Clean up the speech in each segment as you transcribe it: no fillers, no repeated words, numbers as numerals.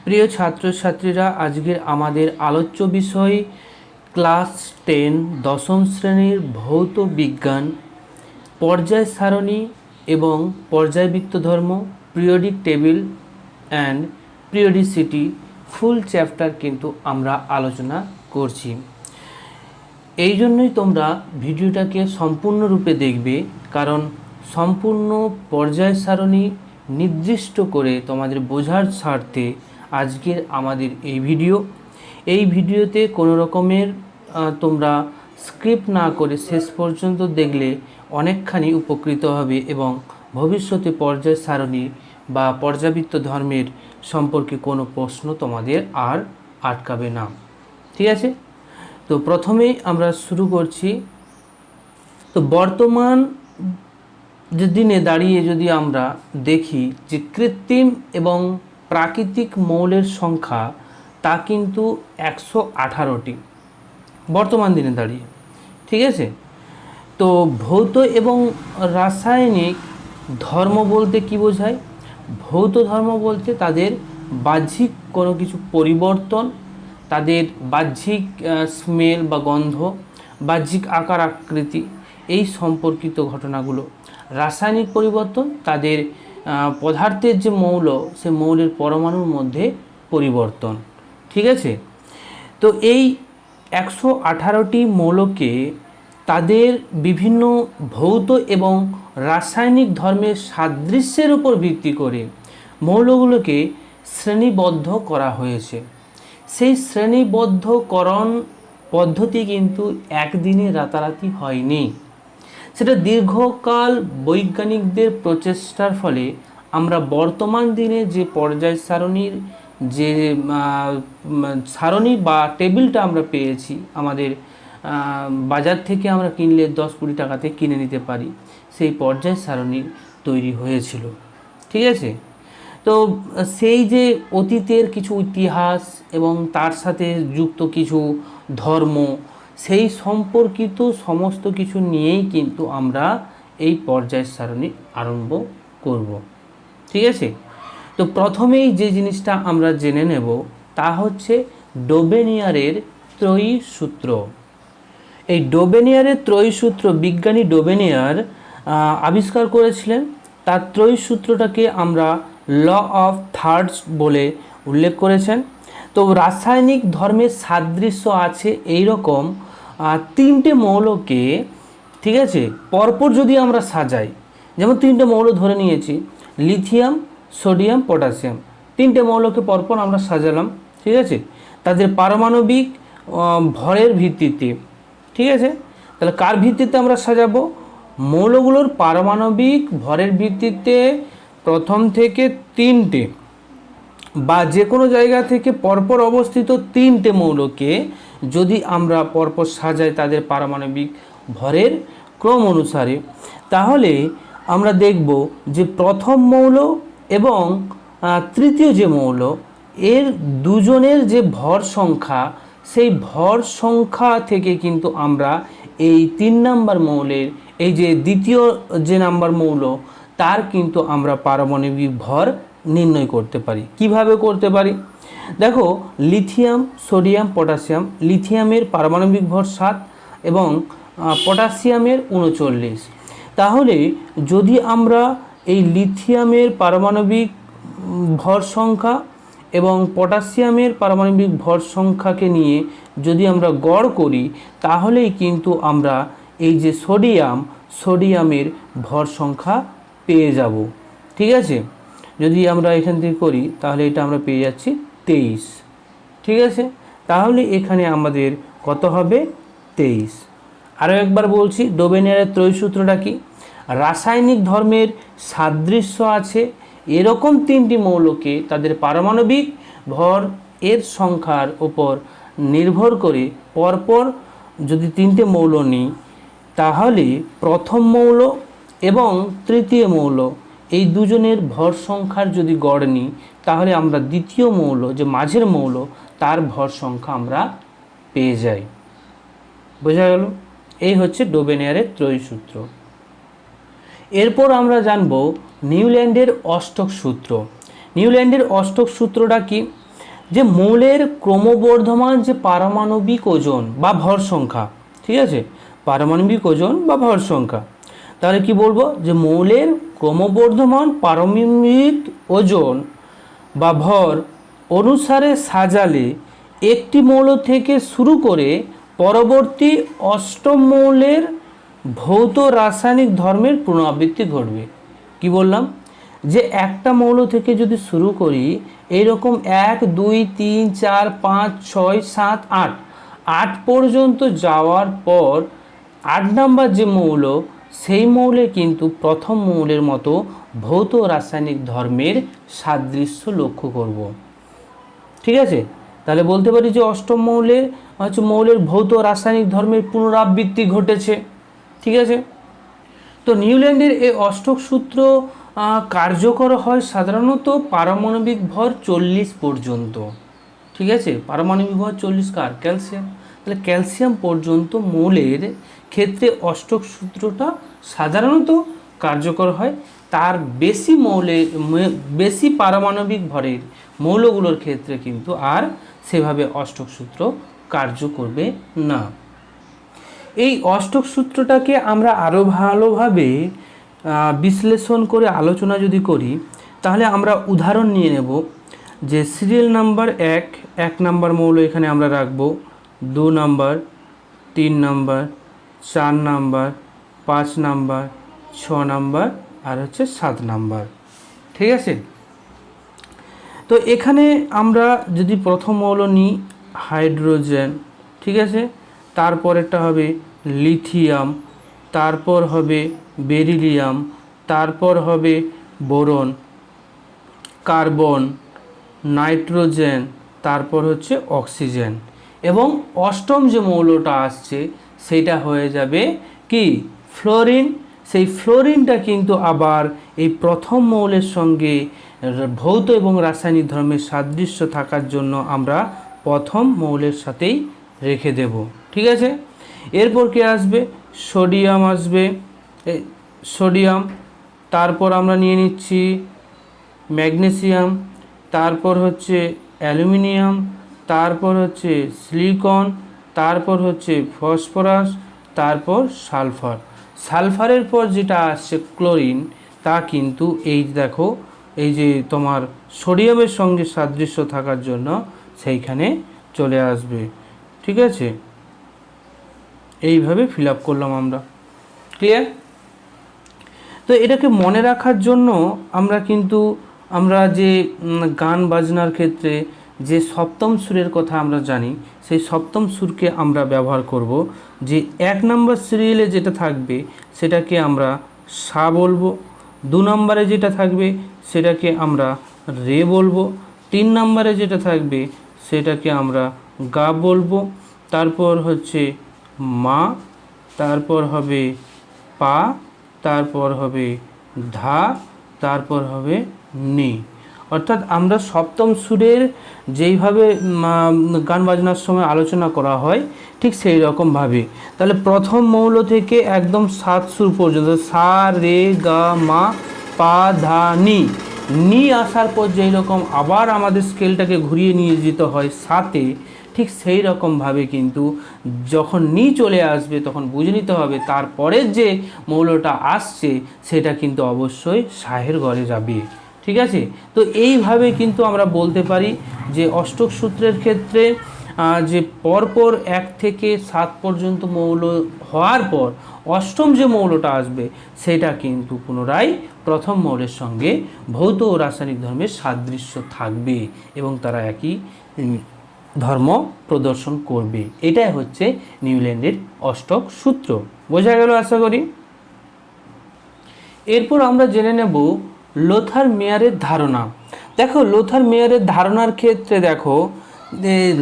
প্রিয় ছাত্রছাত্রীরা, আজকের আমাদের আলোচ্য বিষয় ক্লাস 10 দশম শ্রেণীর ভৌত বিজ্ঞান পর্যায় সারণী এবং পর্যায়বৃত্ত ধর্ম, periodic table and periodicity full chapter কিন্তু আমরা আলোচনা করছি। এই জন্যই তোমরা ভিডিওটাকে সম্পূর্ণরূপে দেখবে, কারণ সম্পূর্ণ পর্যায় সারণী নির্দিষ্ট করে তোমাদের বোঝার স্বার্থে আজকের আমাদের এই ভিডিওতে কোনো রকমের তোমরা স্ক্রিপ্ট না করে শেষ পর্যন্ত দেখলে অনেকখানি উপকৃত হবে এবং ভবিষ্যতে পর্যায় সারণী বা পর্যাবৃত্ত ধর্মের সম্পর্কে কোনো প্রশ্ন তোমাদের আর আটকাবে না। ঠিক আছে, তো প্রথমেই আমরা শুরু করছি। তো বর্তমান যে দিনে দাঁড়িয়ে যদি আমরা দেখি যে কৃত্রিম এবং প্রাকৃতিক মৌলের সংখ্যা তা কিন্তু 118টি বর্তমান দিনে দাঁড়িয়ে। ঠিক আছে, তো ভৌত এবং রাসায়নিক ধর্ম বলতে কি বোঝায়? ভৌত ধর্ম বলতে তাদের বাহ্যিক কোনো কিছু পরিবর্তন, তাদের বাহ্যিক স্মেল বা গন্ধ, বাহ্যিক আকার আকৃতি, এই সম্পর্কিত ঘটনাগুলো। রাসায়নিক পরিবর্তন তাদের পদার্থের যে মৌল, সে মৌলের পরমাণুর মধ্যে পরিবর্তন। ঠিক আছে, তো এই 118টি মৌলকে তাদের বিভিন্ন ভৌত এবং রাসায়নিক ধর্মের সাদৃশ্যের উপর ভিত্তি করে মৌলগুলোকে শ্রেণীবদ্ধ করা হয়েছে। সেই শ্রেণীবদ্ধকরণ পদ্ধতি কিন্তু একদিনে রাতারাতি হয়নি, সেটা দীর্ঘকাল বৈজ্ঞানিকদের প্রচেষ্টার ফলে আমরা বর্তমান দিনে যে পর্যায় সারণীর যে সারণী বা টেবিলটা আমরা পেয়েছি, আমাদের বাজার থেকে আমরা কিনলে 10-20 টাকাতে কিনে নিতে পারি, সেই পর্যায় সারণী তৈরি হয়েছিল। ঠিক আছে, তো সেই যে অতীতের কিছু ইতিহাস এবং তার সাথে যুক্ত কিছু ধর্ম, সেই সম্পর্কিত সমস্ত কিছু নিয়েই কিন্তু আমরা এই পর্যায় সারণী আরম্ভ করব। ঠিক আছে, তো প্রথমেই যে জিনিসটা আমরা জেনে নেব তা হচ্ছে ডোবেনিয়ারের ত্রয়ী সূত্র। এই ডোবেনিয়ারের ত্রয়ী সূত্র বিজ্ঞানী ডোবেনিয়ার আবিষ্কার করেছিলেন। তার ত্রয়ী সূত্রটাকে আমরা ল অফ থার্ডস বলে উল্লেখ করেছেন। তো রাসায়নিক ধর্মের সাদৃশ্য আছে এই রকম 3টে মৌলকে, ঠিক আছে, পরপর যদি আমরা সাজাই, যেমন 3টে মৌল ধরে নিয়েছি, লিথিয়াম, সোডিয়াম, পটাশিয়াম, 3টে মৌলকে পরপর আমরা সাজালাম। ঠিক আছে, তাদের পারমাণবিক ভরের ভিত্তিতে। ঠিক আছে, তাহলে কার ভিত্তিতে আমরা সাজাবো? মৌলগুলোর পারমাণবিক ভরের ভিত্তিতে প্রথম থেকে 3টে বা যে কোনো জায়গা থেকে পরপর অবস্থিত 3টে মৌলকে যদি আমরা পরপর সাজাই তাদের পারমাণবিক ভরের ক্রম অনুসারে, তাহলে আমরা দেখব যে প্রথম মৌল এবং তৃতীয় যে মৌল, এর দুজনের যে ভর সংখ্যা, সেই ভর সংখ্যা থেকে কিন্তু আমরা এই 3 নাম্বার মৌলের, এই যে দ্বিতীয় যে নাম্বার মৌল, তার কিন্তু আমরা পারমাণবিক ভর নির্ণয় করতে পারি। কিভাবে করতে পারি? দেখো, লিথিয়াম, সোডিয়াম, পটাশিয়াম, লিথিয়ামের পারমাণবিক ভর 7 এবং পটাশিয়ামের 39। তাহলে যদি আমরা এই লিথিয়ামের পারমাণবিক ভর সংখ্যা এবং পটাশিয়ামের পারমাণবিক ভর সংখ্যাকে নিয়ে যদি আমরা গড় করি, তাহলেই কিন্তু আমরা এই যে সোডিয়ামের ভর সংখ্যা পেয়ে যাব। ঠিক আছে, যদি আমরা এখান থেকে করি তাহলে এটা আমরা পেয়ে যাচ্ছি 23। ঠিক আছে, তাহলে এখানে আমাদের কত হবে? 23। আরও একবার বলছি, ডোবেনিয়ারের ত্রয়ী সূত্রটা কি? রাসায়নিক ধর্মের সাদৃশ্য আছে এরকম 3টি মৌলকে তাদের পারমাণবিক ভর এর সংখ্যার উপর নির্ভর করে পরপর যদি 3টে মৌল নিই, তাহলে প্রথম মৌল এবং তৃতীয় মৌল এই দুজনের ভর সংখ্যার যদি গড় নিই, তাহলে আমরা দ্বিতীয় মৌল, যে মাঝের মৌল, তার ভর সংখ্যা আমরা পেয়ে যাই। বোঝা গেল? এই হচ্ছে ডোবেনিয়ারের ত্রয়ী সূত্র। এরপর আমরা জানব নিউল্যান্ডের অষ্টক সূত্র। নিউল্যান্ডের অষ্টক সূত্রটা কি? যে মৌলের ক্রমবর্ধমান যে পারমাণবিক ওজন বা ভর সংখ্যা, ঠিক আছে, পারমাণবিক ওজন বা ভর সংখ্যা, তাহলে কি বলবো যে মৌলের ক্রমবর্ধমান পারমাণবিক ওজন বা ভর অনুসারে সাজালে একটি মৌল থেকে শুরু করে পরবর্তী অষ্টম মৌলের ভৌত রাসায়নিক ধর্মের পুনরাবৃত্তি ঘটবে। কি বললাম, যে একটা মৌল থেকে যদি শুরু করি এইরকম 1 2 3 4 5 6 7 8 8 পর্যন্ত যাওয়ার পর 8 নাম্বার যে মৌল, সেই মৌলে কিন্তু প্রথম মৌলের মতো ভৌত রাসায়নিক ধর্মের সাদৃশ্য লক্ষ্য করব। ঠিক আছে, তাহলে বলতে পারি যে অষ্টম মৌলের ভৌত রাসায়নিক ধর্মের পুনরাবৃত্তি ঘটেছে। ঠিক আছে, তো নিউল্যান্ডের এই অষ্টক সূত্র কার্যকর হয় সাধারণত পারমাণবিক ভর 40 পর্যন্ত। ঠিক আছে, পারমাণবিক ভর 40 কার? ক্যালসিয়াম। তাহলে ক্যালসিয়াম পর্যন্ত মৌলের ক্ষেত্রে অষ্টক সূত্রটা সাধারণত কার্যকর হয়। তার বেশি পারমাণবিক ভরের মৌলগুলোর ক্ষেত্রে কিন্তু আর সেভাবে অষ্টক সূত্র কার্য করবে না। এই অষ্টক সূত্রটাকে আমরা আরও ভালোভাবে বিশ্লেষণ করে আলোচনা যদি করি, তাহলে আমরা উদাহরণ নিয়ে নেব যে সিরিয়াল নাম্বার 1 নাম্বার মৌল এখানে আমরা রাখব, 2 number, 3 number, 4 number, 5 number, 6 number আর হচ্ছে 7 নাম্বার। ঠিক আছে, তো এখানে আমরা যদি প্রথম মৌল নিই হাইড্রোজেন, ঠিক আছে, তারপরেরটা হবে লিথিয়াম, তারপর হবে বেরিলিয়াম, তারপর হবে বোরন, কার্বন, নাইট্রোজেন, তারপর হচ্ছে অক্সিজেন, এবং অষ্টম যে মৌলটা আসছে সেটা হয়ে যাবে কি? ফ্লোরিন। সেই ফ্লোরিনটা কিন্তু আবার এই প্রথম মৌলের সঙ্গে ভৌত এবং রাসায়নিক ধর্মের সাদৃশ্য থাকার জন্য আমরা প্রথম মৌলের সাথেই রেখে দেব। ঠিক আছে, এরপর কি আসবে? সোডিয়াম আসবে, সোডিয়াম, তারপর আমরা নিয়ে নিচ্ছি ম্যাগনেসিয়াম, তারপর হচ্ছে অ্যালুমিনিয়াম, তারপর হচ্ছে সিলিকন, তারপর হচ্ছে ফসফরাস, তারপর সালফার। সালফারের পর যেটা আসছে ক্লোরিন, তা কিন্তু এই দেখো এই যে তোমার সোডিয়ামের সঙ্গে সাদৃশ্য থাকার জন্য সেইখানে চলে আসবে। ঠিক আছে, এইভাবে ফিল আপ করলাম আমরা। ক্লিয়ার? তো এটাকে মনে রাখার জন্য আমরা যে গান বাজনার ক্ষেত্রে যে সপ্তম সুরের কথা আমরা জানি, সেই সপ্তম সুরকে আমরা ব্যবহার করব। যে 1 নম্বর সিরিয়ালে যেটা থাকবে সেটাকে আমরা সা বলবো, 2 নম্বরে যেটা থাকবে সেটাকে আমরা রে বলবো, 3 নম্বরে যেটা থাকবে সেটাকে আমরা গা বলবো, তারপর হচ্ছে মা, তারপর হবে পা, তারপর হবে ধা, তারপর হবে নি। অর্থাৎ আমরা সপ্তম সুরের যেইভাবে গান বাজনার সময় আলোচনা করা হয় ঠিক সেই রকমভাবে। তাহলে প্রথম মৌল থেকে একদম 7 সুর পর্যন্ত সা রে গা মা পা ধা নি, নি আসার পর যেই রকম আবার আমাদের স্কেলটাকে ঘুরিয়ে নিয়ে যেতে হয় সাথে, ঠিক সেই রকমভাবে কিন্তু যখন নি চলে আসবে তখন বুঝে নিতে হবে তারপরের যে মৌলটা আসছে সেটা কিন্তু অবশ্যই সাহের ঘরে যাবে। ঠিক আছে, তো এইভাবে কিন্তু আমরা বলতে পারি যে অষ্টক সূত্রের ক্ষেত্রে যে পরপর 1 থেকে 7 পর্যন্ত মৌল হওয়ার পর অষ্টম যে মৌলটা আসবে সেটা কিন্তু পুনরায় প্রথম মৌলের সঙ্গে ভৌত ও রাসায়নিক ধর্মের সাদৃশ্য থাকবে এবং তারা একই ধর্ম প্রদর্শন করবে। এটাই হচ্ছে নিউল্যান্ডের অষ্টক সূত্র। বোঝা গেল আশা করি। এরপর আমরা জেনে নেব লোথার মেয়ারের ধারণা। দেখো লোথার মেয়ারের ধারণার ক্ষেত্রে দেখো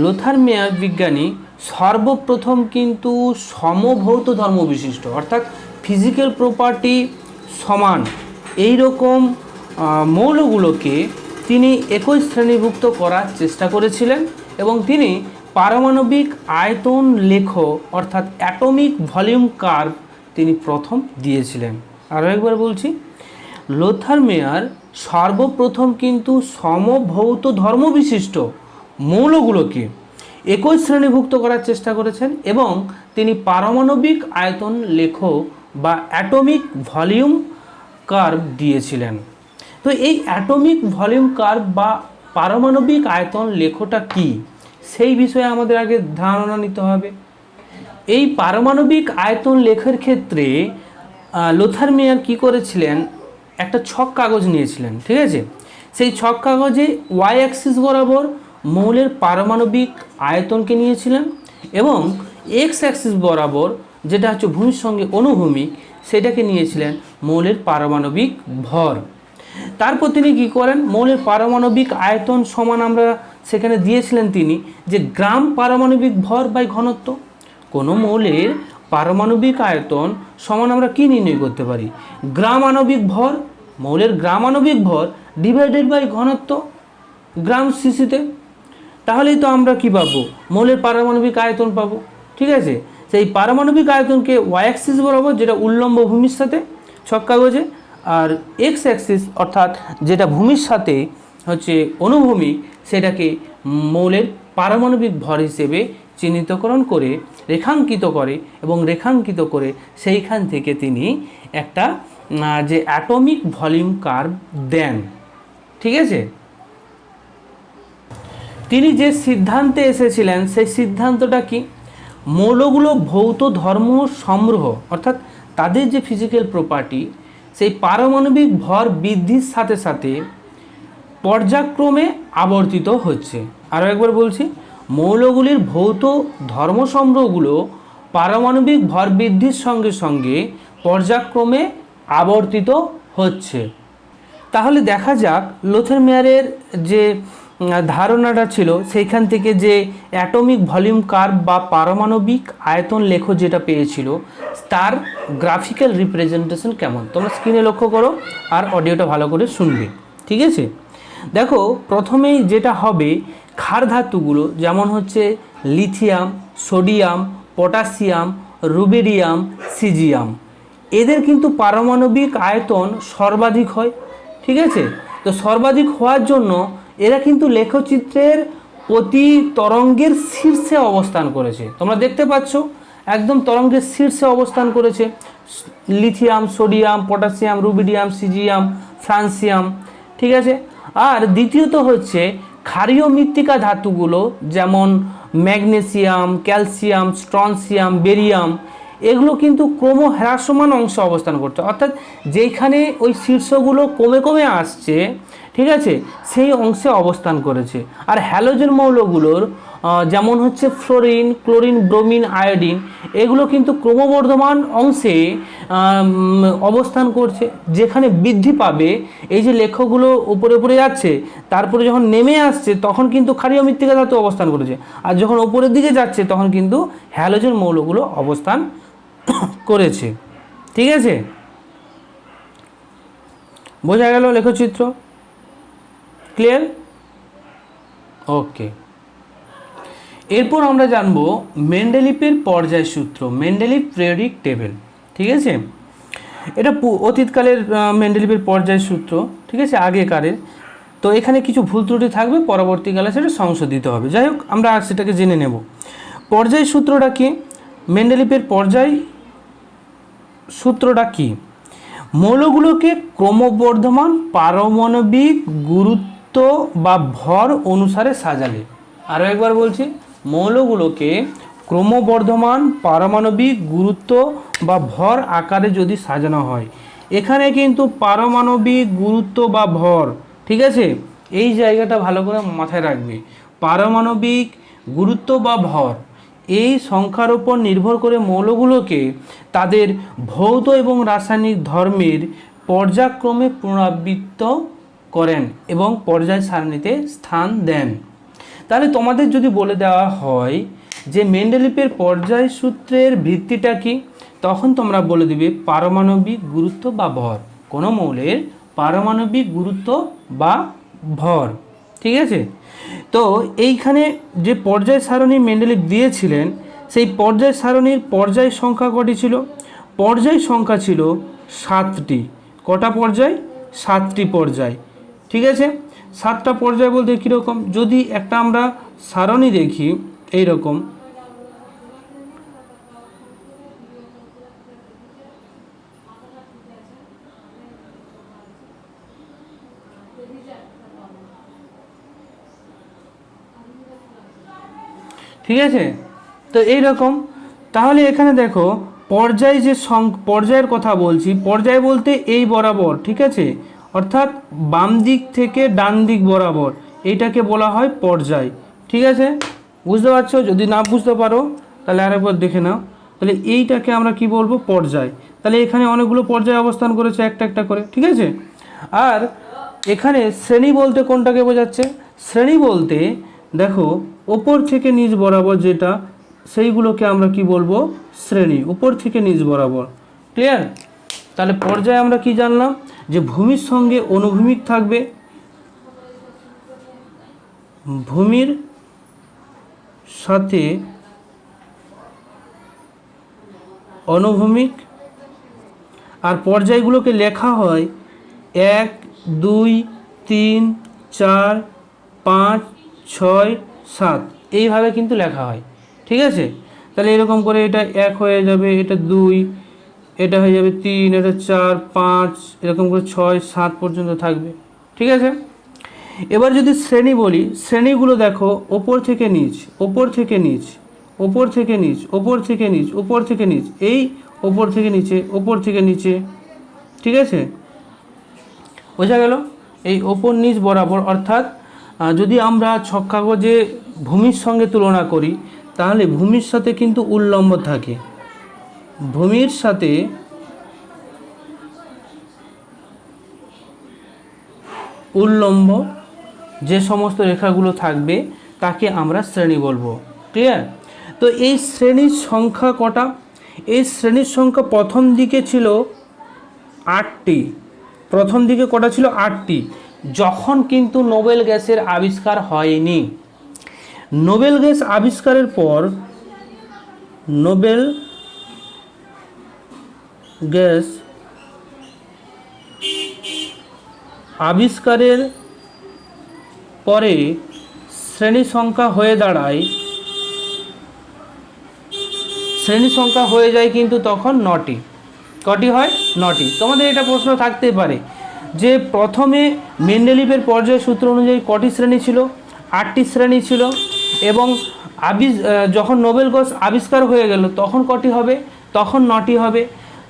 লোথার মেয়ার বিজ্ঞানী সর্বপ্রথম কিন্তু সমভৌত ধর্ম বিশিষ্ট অর্থাৎ ফিজিক্যাল প্রপার্টি সমান এই রকম মৌলগুলোকে তিনি একই শ্রেণীভুক্ত করার চেষ্টা করেছিলেন এবং তিনি পারমাণবিক আয়তন লেখ অর্থাৎ অ্যাটমিক ভলিউম কার্ভ তিনি প্রথম দিয়েছিলেন। আরও একবার বলছি, লোথার মেয়ার সর্বপ্রথম কিন্তু সমভৌত ধর্ম বিশিষ্ট মৌলগুলোকে একই শ্রেণীভুক্ত করার চেষ্টা করেছেন এবং তিনি পারমাণবিক আয়তন লেখ বা অ্যাটমিক ভলিউম কার্ভ দিয়েছিলেন। তো এই অ্যাটমিক ভলিউম কার্ভ বা পারমাণবিক আয়তন লেখটা কি, সেই বিষয়ে আমাদের আগে ধারণা নিতে হবে। এই পারমাণবিক আয়তন লেখার ক্ষেত্রে লোথার মেয়ার কী করেছিলেন, একটা ছক কাগজ নিয়েছিলেন, ঠিক আছে। সেই ছক কাগজে ওয়াই অ্যাক্সিস বরাবর মৌলের পারমাণবিক আয়তনকে নিয়েছিলেন এবং এক্স অ্যাক্সিস বরাবর, যেটা হচ্ছে ভূমির সঙ্গে অনুভূমিক, সেটাকে নিয়েছিলেন মৌলের পারমাণবিক ভর। তারপর তিনি কী করেন, মৌলের পারমাণবিক আয়তন সমান আমরা সেখানে দিয়েছিলেন তিনি যে গ্রাম পারমাণবিক ভর বাই ঘনত্ব। কোনো মৌলের পারমাণবিক আয়তন সমান আমরা কি নির্ণয় করতে পারি, গ্রাম আণবিক ভর, মৌলের গ্রাম আণবিক ভর ডিভাইডেড বাই ঘনত্ব গ্রাম সিসিতে। তাহলেই তো আমরা কি পাবো, মৌলের পারমাণবিক আয়তন পাবো, ঠিক আছে। সেই পারমাণবিক আয়তনকে ওয়াই অ্যাক্সিস বরাবর, যেটা উল্লম্ব ভূমির সাথে ছক কাগজে, আর এক্স অ্যাক্সিস অর্থাৎ যেটা ভূমির সাথে হচ্ছে অনুভূমিক, সেটাকে মৌলের পারমাণবিক ভর হিসেবে চিহ্নিতকরণ করে রেখাঙ্কিত করে এবং রেখাঙ্কিত করে সেইখান থেকে তিনি একটা যে অ্যাটমিক ভলিউম কার্ভ দেন, ঠিক আছে। তিনি যে সিদ্ধান্তে এসেছিলেন সেই সিদ্ধান্তটা কি, মৌলগুলো ভৌত ধর্ম সমূহ অর্থাৎ তাদের যে ফিজিক্যাল প্রপার্টি, সেই পারমাণবিক ভর বৃদ্ধির সাথে সাথে পর্যায়ক্রমে আবর্তিত হচ্ছে। আরও একবার বলছি, মৌলগুলির ভৌত ধর্মসমূহগুলো পারমাণবিক ভর বৃদ্ধির সঙ্গে সঙ্গে পর্যায়ক্রমে আবর্তিত হচ্ছে। তাহলে দেখা যাক লোথার মেয়ারের যে ধারণাটা ছিল, সেইখান থেকে যে অ্যাটমিক ভলিউম কার্ভ বা পারমাণবিক আয়তন লেখ যেটা পেয়েছিল, তার গ্রাফিক্যাল রিপ্রেজেন্টেশন কেমন, তোমরা স্ক্রিনে লক্ষ্য করো আর অডিওটা ভালো করে শুনবে, ঠিক আছে। দেখো, প্রথমেই যেটা হবে, ক্ষার ধাতুগুলো যেমন হচ্ছে লিথিয়াম, সোডিয়াম, পটাশিয়াম, রুবেরিয়াম, সিজিয়াম, এদের কিন্তু পারমাণবিক আয়তন সর্বাধিক হয়, ঠিক আছে। তো সর্বাধিক হওয়ার জন্য এরা কিন্তু লেখচিত্রের প্রতি তরঙ্গের শীর্ষে অবস্থান করেছে, তোমরা দেখতে পাচ্ছ একদম তরঙ্গের শীর্ষে অবস্থান করেছে lithium, sodium, potassium, rubidium, caesium, francium, ঠিক আছে। আর দ্বিতীয়ত হচ্ছে ক্ষারীয় মৃত্তিকা ধাতুগুলো যেমন ম্যাগনেসিয়াম, ক্যালসিয়াম, স্ট্রনসিয়াম, বেরিয়াম, এগুলো কিন্তু ক্রমহ্রাসমান অংশে অবস্থান করছে, অর্থাৎ যেখানে ওই শীর্ষগুলো কমে কমে আসছে, ঠিক আছে, সেই অংশে অবস্থান করেছে। আর হ্যালোজেন মৌলগুলোর যেমন হচ্ছে ফ্লোরিন, ক্লোরিন, ব্রোমিন, আয়োডিন, এগুলো কিন্তু ক্রমবর্ধমান অংশে অবস্থান করছে, যেখানে বৃদ্ধি পাবে। এই যে লেখগুলো উপরে উপরে যাচ্ছে, তারপরে যখন নেমে আসছে তখন কিন্তু ক্ষারীয় মৃত্তিকা ধাতু অবস্থান করেছে, আর যখন উপরের দিকে যাচ্ছে তখন কিন্তু হ্যালোজেন মৌলগুলো অবস্থান করেছে, ঠিক আছে। বোঝা গেল লেখচিত্র, ক্লিয়ার? ওকে, এরপর আমরা জানবো মেন্ডেলিফের পর্যায় সূত্র, মেন্ডেলিফ পিরিয়ডিক টেবিল, ঠিক আছে। এটা অতীতকালের মেন্ডেলিফের পর্যায় সূত্র, ঠিক আছে, আগেকারের। তো এখানে কিছু ভুল ত্রুটি থাকবে, পরবর্তীকালে সেটা সংশোধিত হবে। যাই হোক, আমরা সেটাকে জেনে নেব। পর্যায় সূত্রটা কি, মেন্ডেলিফের পর্যায় সূত্রটা কি, মৌলগুলোকে ক্রমবর্ধমান পারমাণবিক গুরুত্ব বা ভর অনুসারে সাজালে। আরও একবার বলছি, মৌলগুলোকে ক্রমবর্ধমান পারমাণবিক গুরুত্ব বা ভর আকারে যদি সাজানো হয়, এখানে কিন্তু পারমাণবিক গুরুত্ব বা ভর, ঠিক আছে, এই জায়গাটা ভালো করে মাথায় রাখবে। পারমাণবিক গুরুত্ব বা ভর এই সংখ্যার উপর নির্ভর করে মৌলগুলোকে তাদের ভৌত এবং রাসায়নিক ধর্মের পর্যায়ক্রমে পুনরাবৃত্ত করেন এবং পর্যায় সারণীতে স্থান দেন। তাহলে তোমাদের যদি বলে দেওয়া হয় যে মেন্ডেলিফের পর্যায় সূত্রের ভিত্তিটা কি, তখন তোমরা বলে দিবে পারমাণবিক গুরুত্ব বা ভর, কোনো মৌলের পারমাণবিক গুরুত্ব বা ভর, ঠিক আছে। তো এইখানে যে পর্যায় সারণী মেন্ডেলিফ দিয়েছিলেন, সেই পর্যায় সারণীর পর্যায় সংখ্যা কটি ছিল, পর্যায় সংখ্যা ছিল 7টি। কটা পর্যায়? 7টি পর্যায়, ঠিক আছে। সাতটা পর্যায় বলতে কীরকম, যদি একটা আমরা সারণী দেখি এই রকম, ঠিক আছে। তো এই রকম, তাহলে এখানে দেখো পর্যায় যে পর্যায়ের কথা বলছি, পর্যায় বলতে এই বরাবর, ঠিক আছে, অর্থাৎ বাম দিক থেকে ডান দিক বরাবর, এইটাকে বলা হয় পর্যায়। ঠিক আছে, বুঝতে পারছো? যদি না বুঝতে পারো তাহলে আরেকবার দেখে নাও। তাহলে এইটাকে আমরা কি বলবো? পর্যায়। তাহলে এখানে অনেকগুলো পর্যায় অবস্থান করেছে একটা একটা করে, ঠিক আছে। আর এখানে শ্রেণী বলতে কোনটাকে বোঝাচ্ছে? শ্রেণী বলতে দেখো ওপর থেকে নিচ বরাবর যেটা, সেইগুলোকে আমরা কি বলবো? শ্রেণী, উপর থেকে নিচ বরাবর। ক্লিয়ার? তাহলে পর্যায়ে আমরা কি জানলাম? যে ভূমির সঙ্গে অনুভূমিক থাকবে, ভূমির সাথে অনুভূমিক, আর পর্যায়গুলোকে লেখা হয় 1, 2, 3, 4, 5, 6, 7 এইভাবে কিন্তু লেখা হয়। ঠিক আছে, তাহলে এরকম করে এটা 1 হয়ে যাবে, এটা 2, এটা হয়ে যাবে 3, এটা 4, 5, এরকম করে 6, 7 পর্যন্ত থাকবে। ঠিক আছে, এবার যদি শ্রেণী বলি, শ্রেণীগুলো দেখো ওপর থেকে নিচ, ওপর থেকে নিচ, ওপর থেকে নিচ, ওপর থেকে নিচ, ওপর থেকে নিচ, এই ওপর থেকে নিচে, ওপর থেকে নিচে। ঠিক আছে, বোঝা গেল? এই ওপর নিচ বরাবর, অর্থাৎ যদি আমরা ছক কাগজে ভূমির সঙ্গে তুলনা করি তাহলে ভূমির সাথে কিন্তু উল্লম্ব থাকে, ভূমির সাথে উল্লম্ব যে সমস্ত রেখাগুলো থাকবে তাকে আমরা শ্রেণী বলবো। ক্লিয়ার? তো এই শ্রেণীর সংখ্যা কটা? এই শ্রেণীর সংখ্যা প্রথম দিকে ছিল 8টি। প্রথম দিকে কটা ছিল? 8টি, যখন কিন্তু নোবেল গ্যাসের আবিষ্কার হয়নি। নোবেল গ্যাস আবিষ্কারের পর, নোবেল গ্যাস আবিষ্কারের পরে শ্রেণী সংখ্যা হয়ে দাঁড়ায়, শ্রেণী সংখ্যা হয়ে যায় কিন্তু তখন 9টি। কটি হয়? 9টি। তোমাদের এটা প্রশ্ন থাকতেই পারে যে প্রথমে মেন্ডেলিভের পর্যায় সূত্র অনুযায়ী কটি শ্রেণী ছিল? 8টি শ্রেণী ছিল, এবং যখন নোবেল গ্যাস আবিষ্কার হয়ে গেল তখন কটি হবে? তখন 9টি হবে,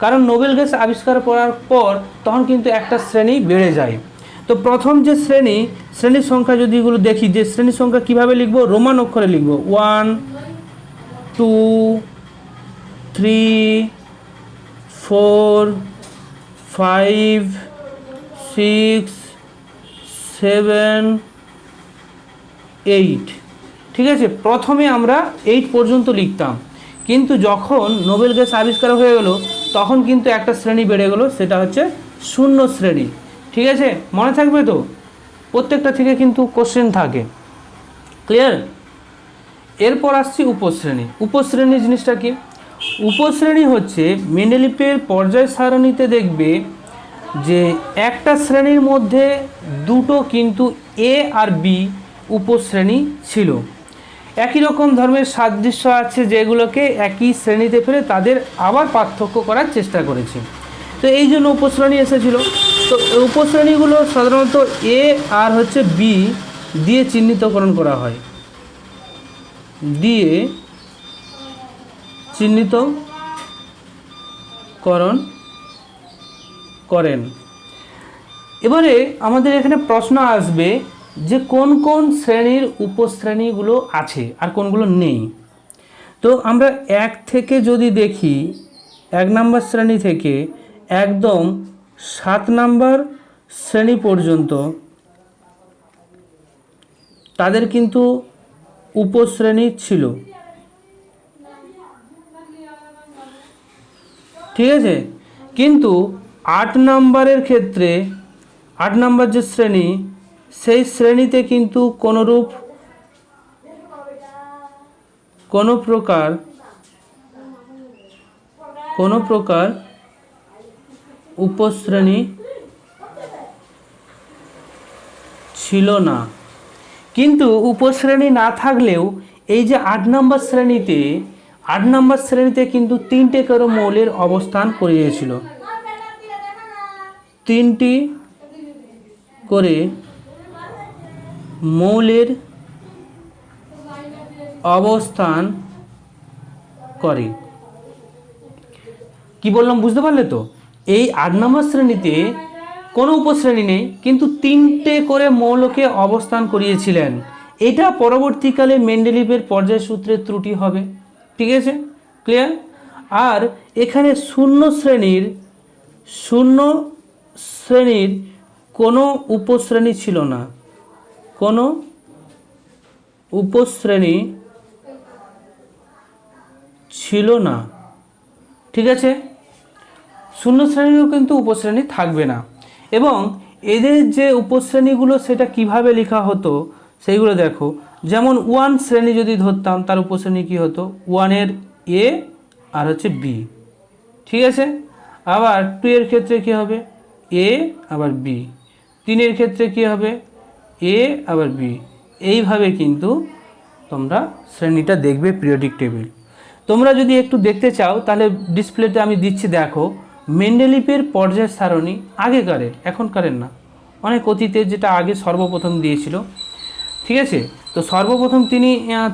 কারণ নোবেল গ্যাস আবিষ্কার করার পর তখন কিন্তু একটা শ্রেণী বেড়ে যায়। তো প্রথম যে শ্রেণীর সংখ্যা যদি এগুলো দেখি, যে শ্রেণীর সংখ্যা কিভাবে লিখবো? রোমান অক্ষরে লিখবো। 1, 2, 3, 4, 5, 6, 7, 8। ঠিক আছে, প্রথমে আমরা 8 পর্যন্ত লিখতাম, কিন্তু যখন নোবেল গ্যাস আবিষ্কার হয়ে গেল তখন কিন্তু একটা শ্রেণী বেড়ে গেল, সেটা হচ্ছে 0 শ্রেণী। ঠিক আছে, মনে থাকবে তো? প্রত্যেকটা থেকে কিন্তু কোশ্চেন থাকে। ক্লিয়ার? এরপর আসছি উপশ্রেণী। উপশ্রেণী জিনিসটা কি? উপশ্রেণী হচ্ছে মেন্ডেলিভের পর্যায় সারণীতে দেখবে যে একটা শ্রেণীর মধ্যে দুটো কিন্তু এ আর বি উপশ্রেণী ছিল। একই রকম ধর্মের সাদৃশ্য আছে যেগুলোকে একই শ্রেণীতে ফেলে তাদের আবার পার্থক্য করার চেষ্টা করেছে। তো এই জন্য উপশ্রেণী এসেছিল। তো উপশ্রেণীগুলো সাধারণত এ আর হচ্ছে বি দিয়ে চিহ্নিতকরণ করা হয়, দিয়ে চিহ্নিতকরণ করেন। এবারে আমাদের এখানে প্রশ্ন আসবে যে কোন কোন শ্রেণীর উপশ্রেণীগুলো আছে আর কোনগুলো নেই। তো আমরা 1 থেকে যদি দেখি, 1 নম্বর শ্রেণী থেকে একদম 7 নম্বর শ্রেণী পর্যন্ত তাদের কিন্তু উপশ্রেণী ছিল। ঠিক আছে, কিন্তু 8 নম্বরের ক্ষেত্রে, 8 নম্বর যে শ্রেণী, সেই শ্রেণীতে কিন্তু কোনো প্রকার উপশ্রেণী ছিল না। কিন্তু উপশ্রেণী না থাকলেও এই যে 8 নম্বর শ্রেণীতে কিন্তু 3টে করে মৌলের অবস্থান করিয়েছিল, 3টি করে মৌলের অবস্থান করে। কি বললাম বুঝতে পারলে তো? এই 8 নম্বর শ্রেণীতে কোনো উপশ্রেণী নেই, কিন্তু 3টে করে মৌলকে অবস্থান করিয়েছিলেন। এটা পরবর্তীকালে মেন্ডেলিভের পর্যায় সূত্রের ত্রুটি হবে। ঠিক আছে, ক্লিয়ার? আর এখানে শূন্য শ্রেণীর কোনো উপশ্রেণী ছিল না, কোনো উপশ্রেণী ছিল না। ঠিক আছে, শূন্য শ্রেণীরও কিন্তু উপশ্রেণী থাকবে না। এবং এদের যে উপশ্রেণীগুলো সেটা কিভাবে লেখা হতো সেইগুলো দেখো। যেমন 1 শ্রেণী যদি ধরতাম, তার উপশ্রেণী কী হতো? 1-এর এ আর হচ্ছে বি। ঠিক আছে, আবার 2 এর ক্ষেত্রে কী হবে? এ আবার বি। 3-এর ক্ষেত্রে কী হবে? এ আবার বি। এইভাবে কিন্তু তোমরা শ্রেণীটা দেখবে পিরিয়ডিক টেবিল। তোমরা যদি একটু দেখতে চাও তাহলে ডিসপ্লেতে আমি দিচ্ছি, দেখো। মেন্ডেলিভের পর্যায় সারণী আগেকারের, এখনকারের না, অনেক অতীতে, যেটা আগে সর্বপ্রথম দিয়েছিল। ঠিক আছে, তো সর্বপ্রথম তিনি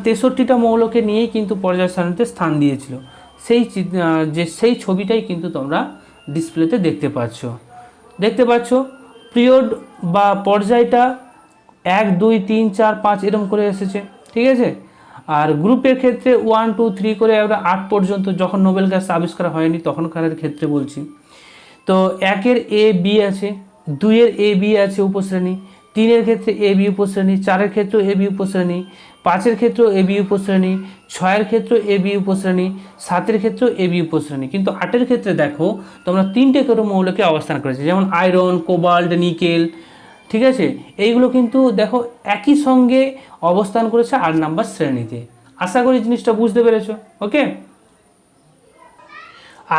63টা মৌলকে নিয়েই কিন্তু পর্যায় সারণীতে স্থান দিয়েছিল। সেই ছবিটাই কিন্তু তোমরা ডিসপ্লেতে দেখতে পাচ্ছ। পিরিয়ড বা পর্যায়টা 1, 2, 3, 4, 5 এরকম করে এসেছে। ঠিক আছে, আর গ্রুপের ক্ষেত্রে 1, 2, 3 করে আমরা 8 পর্যন্ত, যখন নোবেল গ্যাস আবিষ্কার হয়নি তখনকারের ক্ষেত্রে বলছি। তো 1-এর এ বি আছে, 2-এর এ বি আছে উপশ্রেণী, 3-এর ক্ষেত্রে এ বি উপশ্রেণী, 4-এর ক্ষেত্রেও এ বি উপশ্রেণী, 5-এর ক্ষেত্রেও এ বি উপশ্রেণী, 6-এর ক্ষেত্রেও এ বি উপশ্রেণী, 7-এর ক্ষেত্রেও এ বি উপশ্রেণী। কিন্তু 8-এর ক্ষেত্রে দেখো তোমরা 3টে করে মৌলকে অবস্থান করেছে, যেমন আয়রন, কোবাল্ট, নিকেল। ঠিক আছে, এইগুলো কিন্তু দেখো একই সঙ্গে অবস্থান করেছে 8 নম্বর শ্রেণীতে। আশা করি জিনিসটা বুঝতে পেরেছো। ওকে,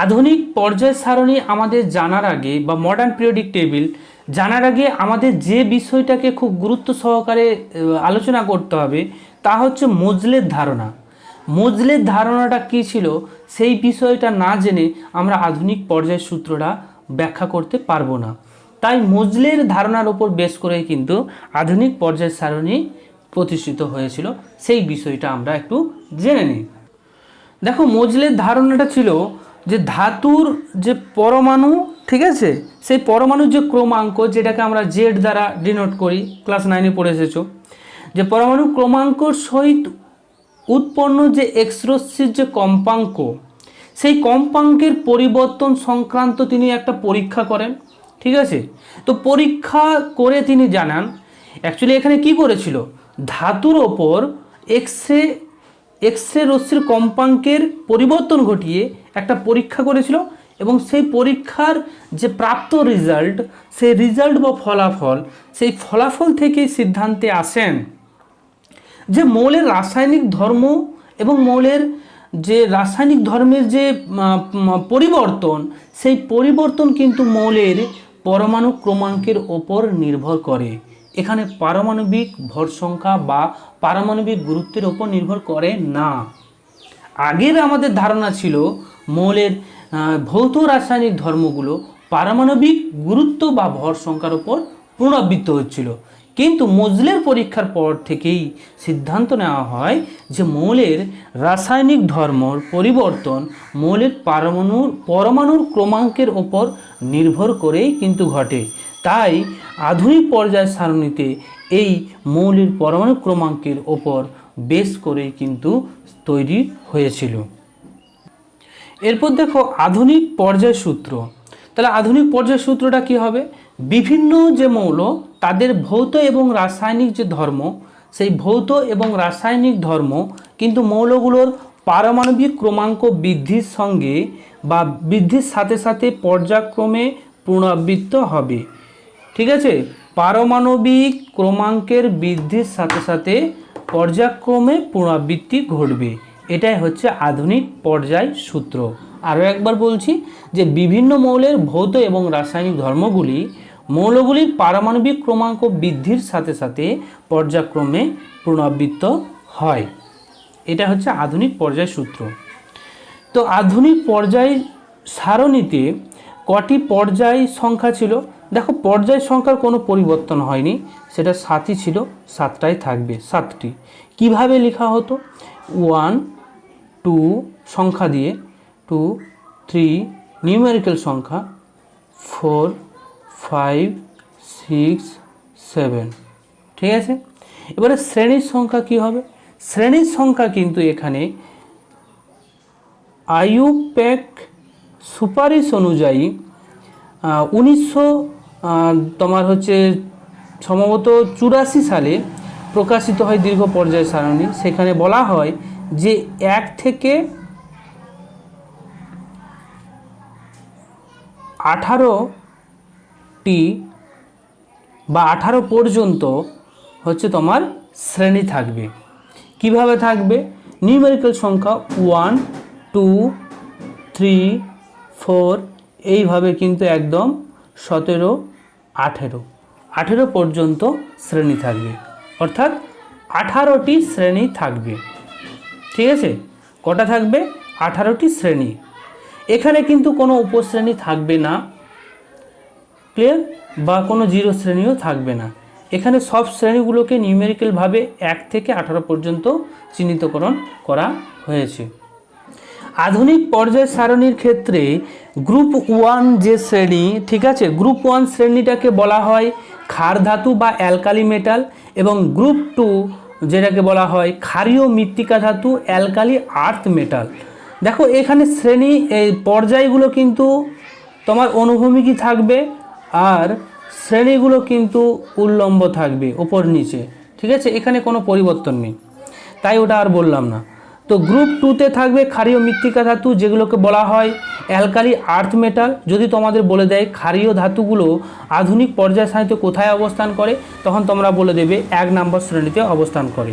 আধুনিক পর্যায় সারণী আমাদের জানার আগে, বা মডার্ন পিরিয়ডিক টেবিল জানার আগে আমাদের যে বিষয়টাকে খুব গুরুত্ব সহকারে আলোচনা করতে হবে তা হচ্ছে মোজলের ধারণা। মোজলের ধারণাটা কী ছিল সেই বিষয়টা না জেনে আমরা আধুনিক পর্যায় সূত্রটা ব্যাখ্যা করতে পারবো না। তাই মোজলের ধারণার উপর বেস করেই কিন্তু আধুনিক পর্যায় সারণী প্রতিষ্ঠিত হয়েছিল। সেই বিষয়টা আমরা একটু জেনে নিই। দেখো, মোজলের ধারণাটা ছিল যে ধাতুর যে পরমাণু, ঠিক আছে, সেই পরমাণুর যে ক্রমাঙ্ক, যেটাকে আমরা জেড দ্বারা ডিনোট করি, ক্লাস 9-এ পড়ে এসেছো, যে পরমাণু ক্রমাঙ্কর সহিত উৎপন্ন যে এক্স রশ্মির যে কম্পাঙ্ক, সেই কম্পাঙ্কের পরিবর্তন সংক্রান্ত তিনি একটা পরীক্ষা করেন। ঠিক আছে, তো পরীক্ষা করে তিনি জানান, অ্যাকচুয়ালি এখানে কি করেছিল, ধাতুর ওপর এক্স রে রশ্মির কম্পাঙ্কের পরিবর্তন ঘটিয়ে একটা পরীক্ষা করেছিল। এবং সেই পরীক্ষার যে প্রাপ্ত রেজাল্ট, সেই রেজাল্ট বা ফলাফল, সেই ফলাফল থেকেই সিদ্ধান্তে আসেন যে মৌলের রাসায়নিক ধর্ম এবং মৌলের যে রাসায়নিক ধর্মের যে পরিবর্তন, সেই পরিবর্তন কিন্তু মৌলের পরমাণু ক্রমাঙ্কের ওপর নির্ভর করে। এখানে পারমাণবিক ভর সংখ্যা বা পারমাণবিক গুরুত্বের ওপর নির্ভর করে না। আগের আমাদের ধারণা ছিল মৌলের ভৌত রাসায়নিক ধর্মগুলো পারমাণবিক গুরুত্ব বা ভর সংখ্যার ওপর পুনরাবৃত্ত হচ্ছিল। কিন্তু মোজলের পরীক্ষার পর থেকেই সিদ্ধান্ত নেওয়া হয় যে মৌলের রাসায়নিক ধর্মর পরিবর্তন মৌলের পরমাণুর ক্রমাঙ্কের ওপর নির্ভর করেই কিন্তু ঘটে। তাই আধুনিক পর্যায় সারণীতে এই মৌলের পরমাণু ক্রমাঙ্কের ওপর বেস করেই কিন্তু তৈরি হয়েছিল। এরপর দেখো আধুনিক পর্যায় সূত্র। তাহলে আধুনিক পর্যায় সূত্রটা কি হবে? বিভিন্ন যে মৌল তাদের ভৌত এবং রাসায়নিক যে ধর্ম, সেই ভৌত এবং রাসায়নিক ধর্ম কিন্তু মৌলগুলোর পারমাণবিক ক্রমাঙ্ক বৃদ্ধির সঙ্গে বা বৃদ্ধির সাথে সাথে পর্যায়ক্রমে পুনরাবৃত্ত হবে। ঠিক আছে, পারমাণবিক ক্রমাঙ্কের বৃদ্ধির সাথে সাথে পর্যায়ক্রমে পুনরাবৃত্তি ঘটবে। এটাই হচ্ছে আধুনিক পর্যায় সূত্র। আরও একবার বলছি যে বিভিন্ন মৌলের ভৌত এবং রাসায়নিক ধর্মগুলি মৌলগুলির পারমাণবিক ক্রমাঙ্ক বৃদ্ধির সাথে সাথে পর্যায়ক্রমে পুনরাবৃত্ত হয়। এটা হচ্ছে আধুনিক পর্যায় সূত্র। তো আধুনিক পর্যায় সারণীতে কটি পর্যায় সংখ্যা ছিল? দেখো, পর্যায় সংখ্যার কোনো পরিবর্তন হয়নি, সেটা 7ই ছিল, 7টাই থাকবে, 7টি। কিভাবে লেখা হতো? 1 2 সংখ্যা দিয়ে, 2 3 নিউমেরিক্যাল সংখ্যা, 4 5 6 7। ঠিক আছে, এবারে শ্রেণীর সংখ্যা কি হবে? শ্রেণীর সংখ্যা কিন্তু এখানে আইইউপ্যাক সুপারিশ অনুযায়ী 1900 তোমার হচ্ছে সম্ভবত 84 সালে প্রকাশিত হয় দীর্ঘ পর্যায় সারণী। সেখানে বলা হয় যে 1 থেকে 18টি বা 18 পর্যন্ত হচ্ছে তোমার শ্রেণী থাকবে। কিভাবে থাকবে? নিউমেরিক্যাল সংখ্যা 1 2 3 4 এইভাবে কিন্তু একদম 17 18 পর্যন্ত শ্রেণী থাকবে, অর্থাৎ 18টি শ্রেণী থাকবে। ঠিক আছে, কটা থাকবে? 18টি শ্রেণী। এখানে কিন্তু কোনো উপশ্রেণী থাকবে না, ক্লিয়ার? বা কোনো জিরো শ্রেণীও থাকবে না। এখানে সব শ্রেণীগুলোকে নিউমেরিক্যালভাবে 1 থেকে 18 পর্যন্ত চিহ্নিতকরণ করা হয়েছে। আধুনিক পর্যায় সারণীর ক্ষেত্রে গ্রুপ 1 যে শ্রেণী, ঠিক আছে, গ্রুপ 1 শ্রেণীটাকে বলা হয় ক্ষার ধাতু বা অ্যালকালি মেটাল, এবং গ্রুপ 2 যেটাকে বলা হয় ক্ষারীয় মৃত্তিকা ধাতু অ্যালকালি আর্থ মেটাল। দেখো, এখানে শ্রেণী এই পর্যায়গুলো কিন্তু তোমার অনুভূমিকই থাকবে, আর শ্রেণীগুলো কিন্তু উল্লম্ব থাকবে, ওপর নিচে। ঠিক আছে, এখানে কোনো পরিবর্তন নেই, তাই ওটা আর বললাম না। তো গ্রুপ 2তে থাকবে ক্ষারীয় মৃত্তিকা ধাতু, যেগুলোকে বলা হয় অ্যালকালি আর্থ মেটাল। যদি তোমাদের বলে দেয় ক্ষারীয় ধাতুগুলো আধুনিক পর্যায় সারণীতে কোথায় অবস্থান করে, তখন তোমরা বলে দেবে 1 নম্বর শ্রেণীতে অবস্থান করে।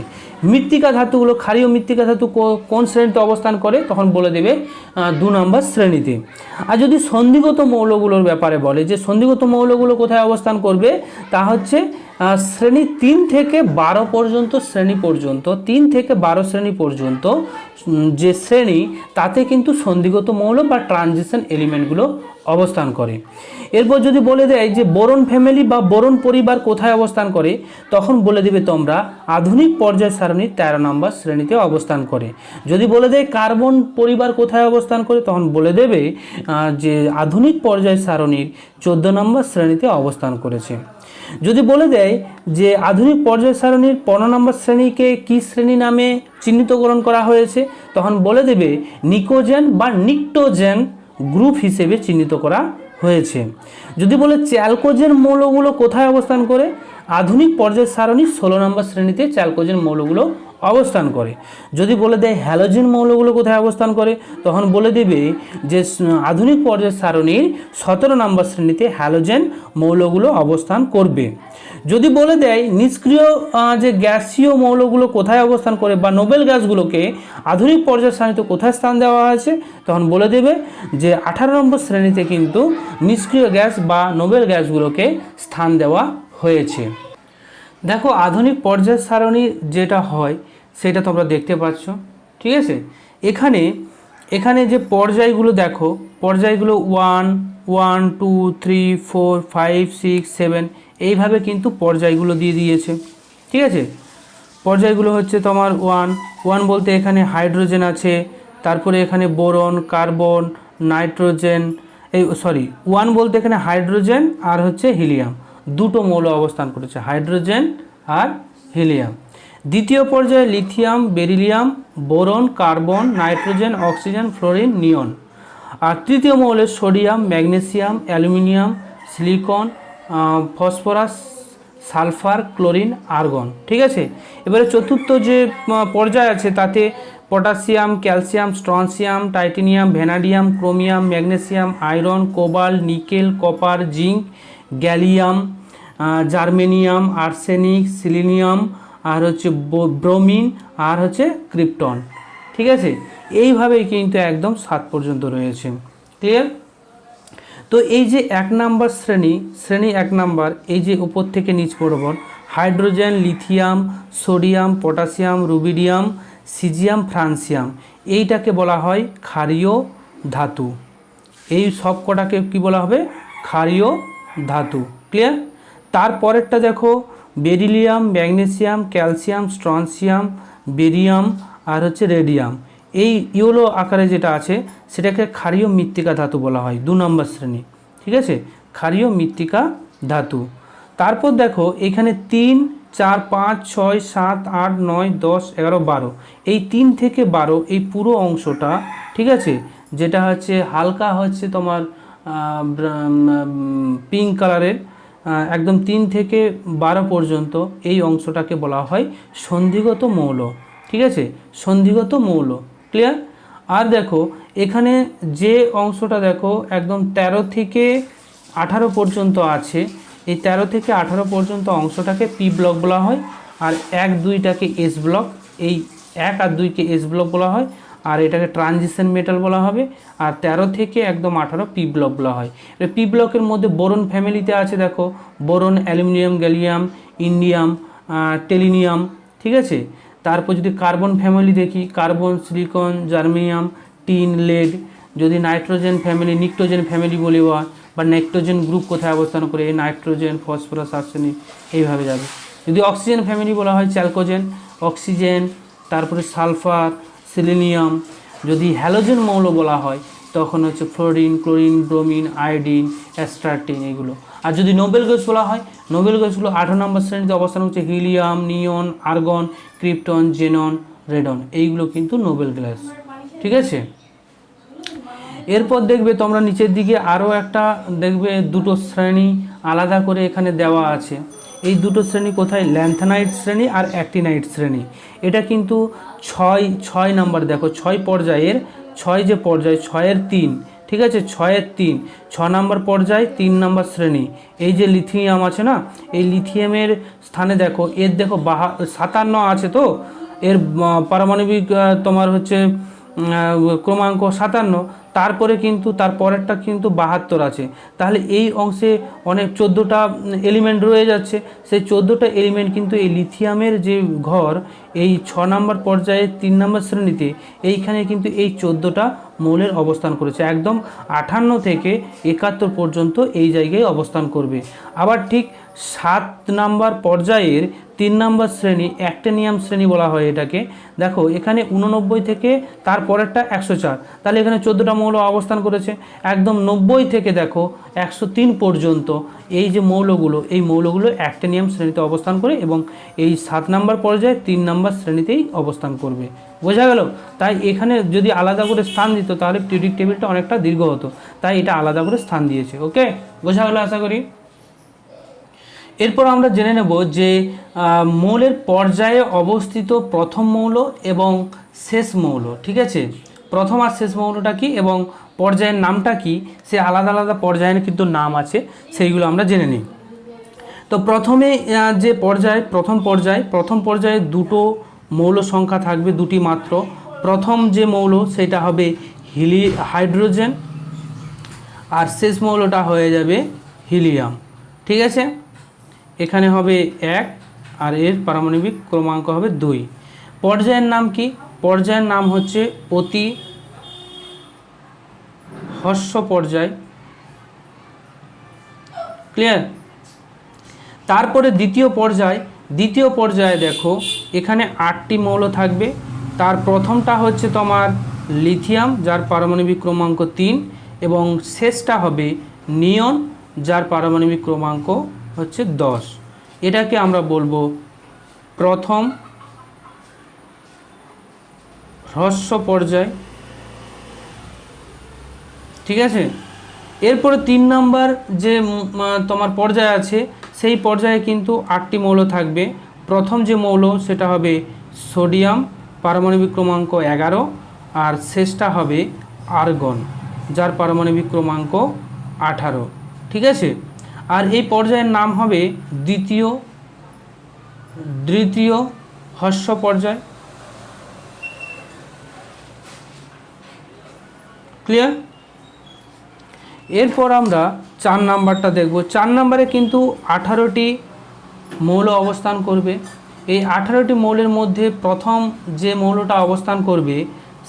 মৃত্তিকা ধাতুগুলো, ক্ষারীয় মৃত্তিকা ধাতু কোন শ্রেণীতে অবস্থান করে, তখন বলে দেবে 2 নম্বর শ্রেণীতে। আর যদি সন্ধিগত মৌলগুলোর ব্যাপারে বলে যে সন্ধিগত মৌলগুলো কোথায় অবস্থান করবে, তা হচ্ছে শ্রেণী 3 থেকে 12 পর্যন্ত, 3 থেকে 12 শ্রেণী পর্যন্ত যে শ্রেণী, তাতে কিন্তু সন্ধিগত মৌল বা ট্রানজিশন এলিমেন্টগুলো অবস্থান করে। এরপর যদি বলে দেয় যে বোরন ফ্যামিলি বা বোরন পরিবার কোথায় অবস্থান করে, তখন বলে দেবে তোমরা আধুনিক পর্যায় সারণীর 13 নম্বর শ্রেণীতে অবস্থান করে। যদি বলে দেয় কার্বন পরিবার কোথায় অবস্থান করে, তখন বলে দেবে যে আধুনিক পর্যায় সারণীর 14 নম্বর শ্রেণীতে অবস্থান করেছে। যদি বলে দেয় যে আধুনিক পর্যায় সারণীর 15 নম্বর শ্রেণীকে কি শ্রেণী নামে চিহ্নিতকরণ করা হয়েছে, তখন বলে দেবে নিকোজেন বা নিকটোজেন গ্রুপ হিসেবে চিহ্নিত করা হয়েছে। যদি বলে চ্যালকোজেন মৌলগুলো কোথায় অবস্থান করে, আধুনিক পর্যায় সারণীর 16 নম্বর শ্রেণীতে চ্যালকোজেন মৌলগুলো অবস্থান করে। যদি বলে দেয় হ্যালোজেন মৌলগুলো কোথায় অবস্থান করে, তখন বলে দেবে যে আধুনিক পর্যায় সারণীর 17 নম্বর শ্রেণীতে হ্যালোজেন মৌলগুলো অবস্থান করবে। যদি বলে দেয় নিষ্ক্রিয় যে গ্যাসীয় মৌলগুলো কোথায় অবস্থান করে বা নোবেল গ্যাসগুলোকে আধুনিক পর্যায় সারণীতে কোথায় স্থান দেওয়া হয়েছে, তখন বলে দেবে যে 18 নম্বর শ্রেণীতে কিন্তু নিষ্ক্রিয় গ্যাস বা নোবেল গ্যাসগুলোকে স্থান দেওয়া হয়েছে। দেখো, আধুনিক পর্যায় সারণী যেটা হয় সেটা তোমরা দেখতে পাচ্ছ। ঠিক আছে, এখানে যে পর্যায়গুলো দেখো, পর্যায়গুলো 1 1 2 3 4 5 6 7 এইভাবে কিন্তু পর্যায়গুলো দিয়ে দিয়েছে। ঠিক আছে, পর্যায়গুলো হচ্ছে তোমার 1 বলতে এখানে হাইড্রোজেন আছে, তারপরে এখানে বোরন, কার্বন, নাইট্রোজেন, 1 বলতে এখানে হাইড্রোজেন আর হচ্ছে হিলিয়াম, দুটো মৌল অবস্থান করেছে, হাইড্রোজেন আর হিলিয়াম। দ্বিতীয় পর্যায়ে lithium, beryllium, boron, carbon, nitrogen, oxygen, fluorine, neon. আর তৃতীয় মৌলে sodium, magnesium, aluminium, silicon, phosphorus, sulphur, chlorine, argon. ঠিক আছে, এবারে চতুর্থ যে পর্যায় আছে তাতে potassium, calcium, strontium, titanium, vanadium, chromium, magnesium, iron, cobalt, nickel, copper, zinc, gallium, germanium, arsenic, selenium, আর হচ্ছে ব্রোমিন, আর হচ্ছে ক্রিপ্টন। ঠিক আছে, এইভাবেই কিন্তু একদম 7 পর্যন্ত রয়েছে। ক্লিয়ার? তো এই যে 1 নাম্বার শ্রেণী 1 নাম্বার, এই যে উপর থেকে নিচ বরাবর hydrogen, lithium, sodium, potassium, rubidium, caesium, francium, এইটাকে বলা হয় ক্ষারীয় ধাতু। এই সব কটাকে কি বলা হবে? ক্ষারীয় ধাতু। ক্লিয়ার? তারপরেরটা দেখো, beryllium, magnesium, calcium, strontium, barium আর হচ্ছে রেডিয়াম, এই ইয়েলো আকারে যেটা আছে সেটাকে ক্ষারীয় মৃত্তিকা ধাতু বলা হয়, 2 নম্বর শ্রেণী। ঠিক আছে, ক্ষারীয় মৃত্তিকা ধাতু। তারপর দেখো এখানে 3, 4, 5, 6, 7, 8, 9, 10, 11, 12, এই 3 থেকে 12 এই পুরো অংশটা, ঠিক আছে, যেটা হচ্ছে হালকা হচ্ছে তোমার পিঙ্ক কালারের, একদম 3 থেকে 12 পর্যন্ত এই অংশটাকে বলা হয় সন্ধিগত মৌল। ঠিক আছে, সন্ধিগত মৌল। ক্লিয়ার? আর দেখো এখানে যে অংশটা দেখো একদম 13 থেকে 18 পর্যন্ত আছে, এই 13 থেকে 18 পর্যন্ত অংশটাকে পি ব্লক বলা হয়, আর 1, 2টাকে এস ব্লক, এই 1 আর 2কে এস ব্লক বলা হয়, আর এটাকে ট্রানজিশন মেটাল বলা হবে, আর 13 থেকে একদম 18 পি ব্লক বলা হয়। পি ব্লকের মধ্যে বোরন ফ্যামিলিতে আছে দেখো, boron, aluminium, gallium, indium, tellurium. ঠিক আছে, তারপর যদি কার্বন ফ্যামিলি দেখি, carbon, silicon, germanium, tin, lead. যদি নাইট্রোজেন ফ্যামিলি, নিক্টোজেন ফ্যামিলি বলি বা নাইট্রোজেন গ্রুপ কোথায় অবস্থান করে, এই নাইট্রোজেন, ফসফরাস, আর্সেনিক, এইভাবে যাবে। যদি অক্সিজেন ফ্যামিলি বলা হয় চ্যালকোজেন, অক্সিজেন, তারপরে সালফার, সেলেনিয়াম। যদি হ্যালোজেন মৌল বলা হয় তখন হচ্ছে ফ্লোরিন, ক্লোরিন, ব্রোমিন, আয়োডিন, অ্যাস্ট্রাটিন, এগুলো। আর যদি নোবেল গ্যাস বলা হয়, নোবেল গ্যাসগুলো 18 নম্বর শ্রেণীতে অবস্থান হচ্ছে হিলিয়াম, নিয়ন, আর্গন, ক্রিপ্টন, জেনন, রেডন, এইগুলো কিন্তু নোবেল গ্যাস। ঠিক আছে, এরপর দেখবে তোমরা নিচের দিকে আরও একটা দেখবে 2টো শ্রেণী আলাদা করে এখানে দেওয়া আছে। এই 2টো শ্রেণী কোথায়? ল্যান্থানাইট শ্রেণী আর অ্যাক্টিনাইট শ্রেণী। এটা কিন্তু 6 নাম্বার, দেখো 6 পর্যায়ের, 6 যে পর্যায়, 6-এর 3, ঠিক আছে, 6-এর 3, 6 নাম্বার পর্যায়, 3 নাম্বার শ্রেণী। এই যে লিথিয়াম আছে না, এই লিথিয়ামের স্থানে দেখো, এর দেখো 57 আছে, তো এর পারমাণবিক তোমার হচ্ছে ক্রমাঙ্ক 57, তারপরে কিন্তু তার পরেরটা কিন্তু 72 আছে। তাহলে এই অংশে অনেক 14টা এলিমেন্ট রয়ে যাচ্ছে। সেই 14টা এলিমেন্ট কিন্তু এই লিথিয়ামের যে ঘর, এই 6 নম্বর পর্যায়ে 3 নম্বর শ্রেণীতে, এইখানে কিন্তু এই 14টা মৌলের অবস্থান করেছে, একদম 58 থেকে 71 পর্যন্ত এই জায়গায় অবস্থান করবে। আবার ঠিক 7 নাম্বার পর্যায়ের 3 নম্বর শ্রেণী, অ্যাক্টিনিয়াম শ্রেণী বলা হয় এটাকে। দেখো এখানে 89 থেকে তারপরেরটা 104, তাহলে এখানে 14টা মৌল অবস্থান করেছে। একদম 90 থেকে দেখো 103 পর্যন্ত এই যে মৌলগুলো, এই মৌলগুলো অ্যাক্টিনিয়াম শ্রেণীতে অবস্থান করে এবং এই 7 নম্বর পর্যায়ে 3 নম্বর শ্রেণীতেই অবস্থান করবে। বোঝা গেল? তাই এখানে যদি আলাদা করে স্থান দিত তাহলে পিরিয়ডিক টেবিলটা অনেকটা দীর্ঘ হতো, তাই এটা আলাদা করে স্থান দিয়েছে। ওকে, বোঝা গেল আশা করি। এরপর আমরা জেনে নেব যে মৌলের পর্যায়ে অবস্থিত প্রথম মৌল এবং শেষ মৌল। ঠিক আছে, প্রথম আর শেষ মৌলটা কি এবং পর্যায়ের নামটা কি, সে আলাদা আলাদা পর্যায়ের কিন্তু নাম আছে, সেইগুলো আমরা জেনে নিই। তো প্রথমে যে পর্যায়, প্রথম পর্যায়ে 2টো মৌল সংখ্যা থাকবে, 2টি মাত্র। প্রথম যে মৌল সেটা হবে হাইড্রোজেন, আর শেষ মৌলটা হয়ে যাবে হিলিয়াম। ঠিক আছে, এখানে হবে 1 আর এর পারমাণবিক ক্রমাঙ্ক হবে 2। পর্যায়ের নাম কি? পর্যায়ের নাম হচ্ছে অতি হ্রস্ব পর্যায়। ক্লিয়ার? তারপরে দ্বিতীয় পর্যায়ে দেখো এখানে 8টি মৌল থাকবে। তার প্রথমটা হচ্ছে তোমার লিথিয়াম, যার পারমাণবিক ক্রমাঙ্ক 3, এবং শেষটা হবে নিয়ন, যার পারমাণবিক ক্রমাঙ্ক হচ্ছে 10। এটাকে আমরা বলবো প্রথম হ্রস্ব পর্যায়। ঠিক আছে, এরপরে 3 নাম্বার যে তোমার পর্যায় আছে, সেই পর্যায়ে কিন্তু 8টি মৌল থাকবে। প্রথম যে মৌল সেটা হবে সোডিয়াম, পারমাণবিক ক্রমাঙ্ক 11, আর শেষটা হবে আর্গন, যার পারমাণবিক ক্রমাঙ্ক 18। ঠিক আছে, আর এই পর্যায়ের নাম হবে দ্বিতীয় হ্রস্ব পর্যায়। ক্লিয়ার? এরপর আমরা 4 নাম্বারটা দেখব। 4 নাম্বারে কিন্তু 18টি মৌল অবস্থান করবে। এই 18টি মৌলের মধ্যে প্রথম যে মৌলটা অবস্থান করবে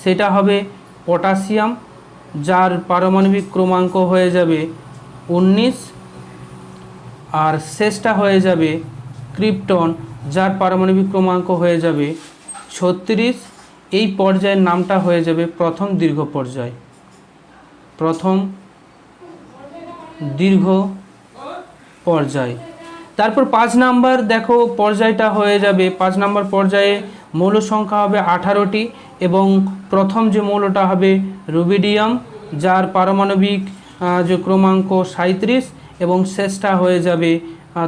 সেটা হবে পটাশিয়াম, যার পারমাণবিক ক্রমাঙ্ক হয়ে যাবে 19, আর শেষটা হয়ে যাবে ক্রিপ্টন, যার পারমাণবিক ক্রমাঙ্ক হয়ে যাবে 36। এই পর্যায়ের নামটা হয়ে যাবে প্রথম দীর্ঘ পর্যায়, প্রথম দীর্ঘ পর্যায়। তারপর 5 নাম্বার দেখো পর্যায়টা হয়ে যাবে, 5 নাম্বার পর্যায়ে মৌল সংখ্যা হবে 18টি এবং প্রথম যে মৌলটা হবে রুবিডিয়াম, যার পারমাণবিক যে ক্রমাঙ্ক 37 এবং শেষটা হয়ে যাবে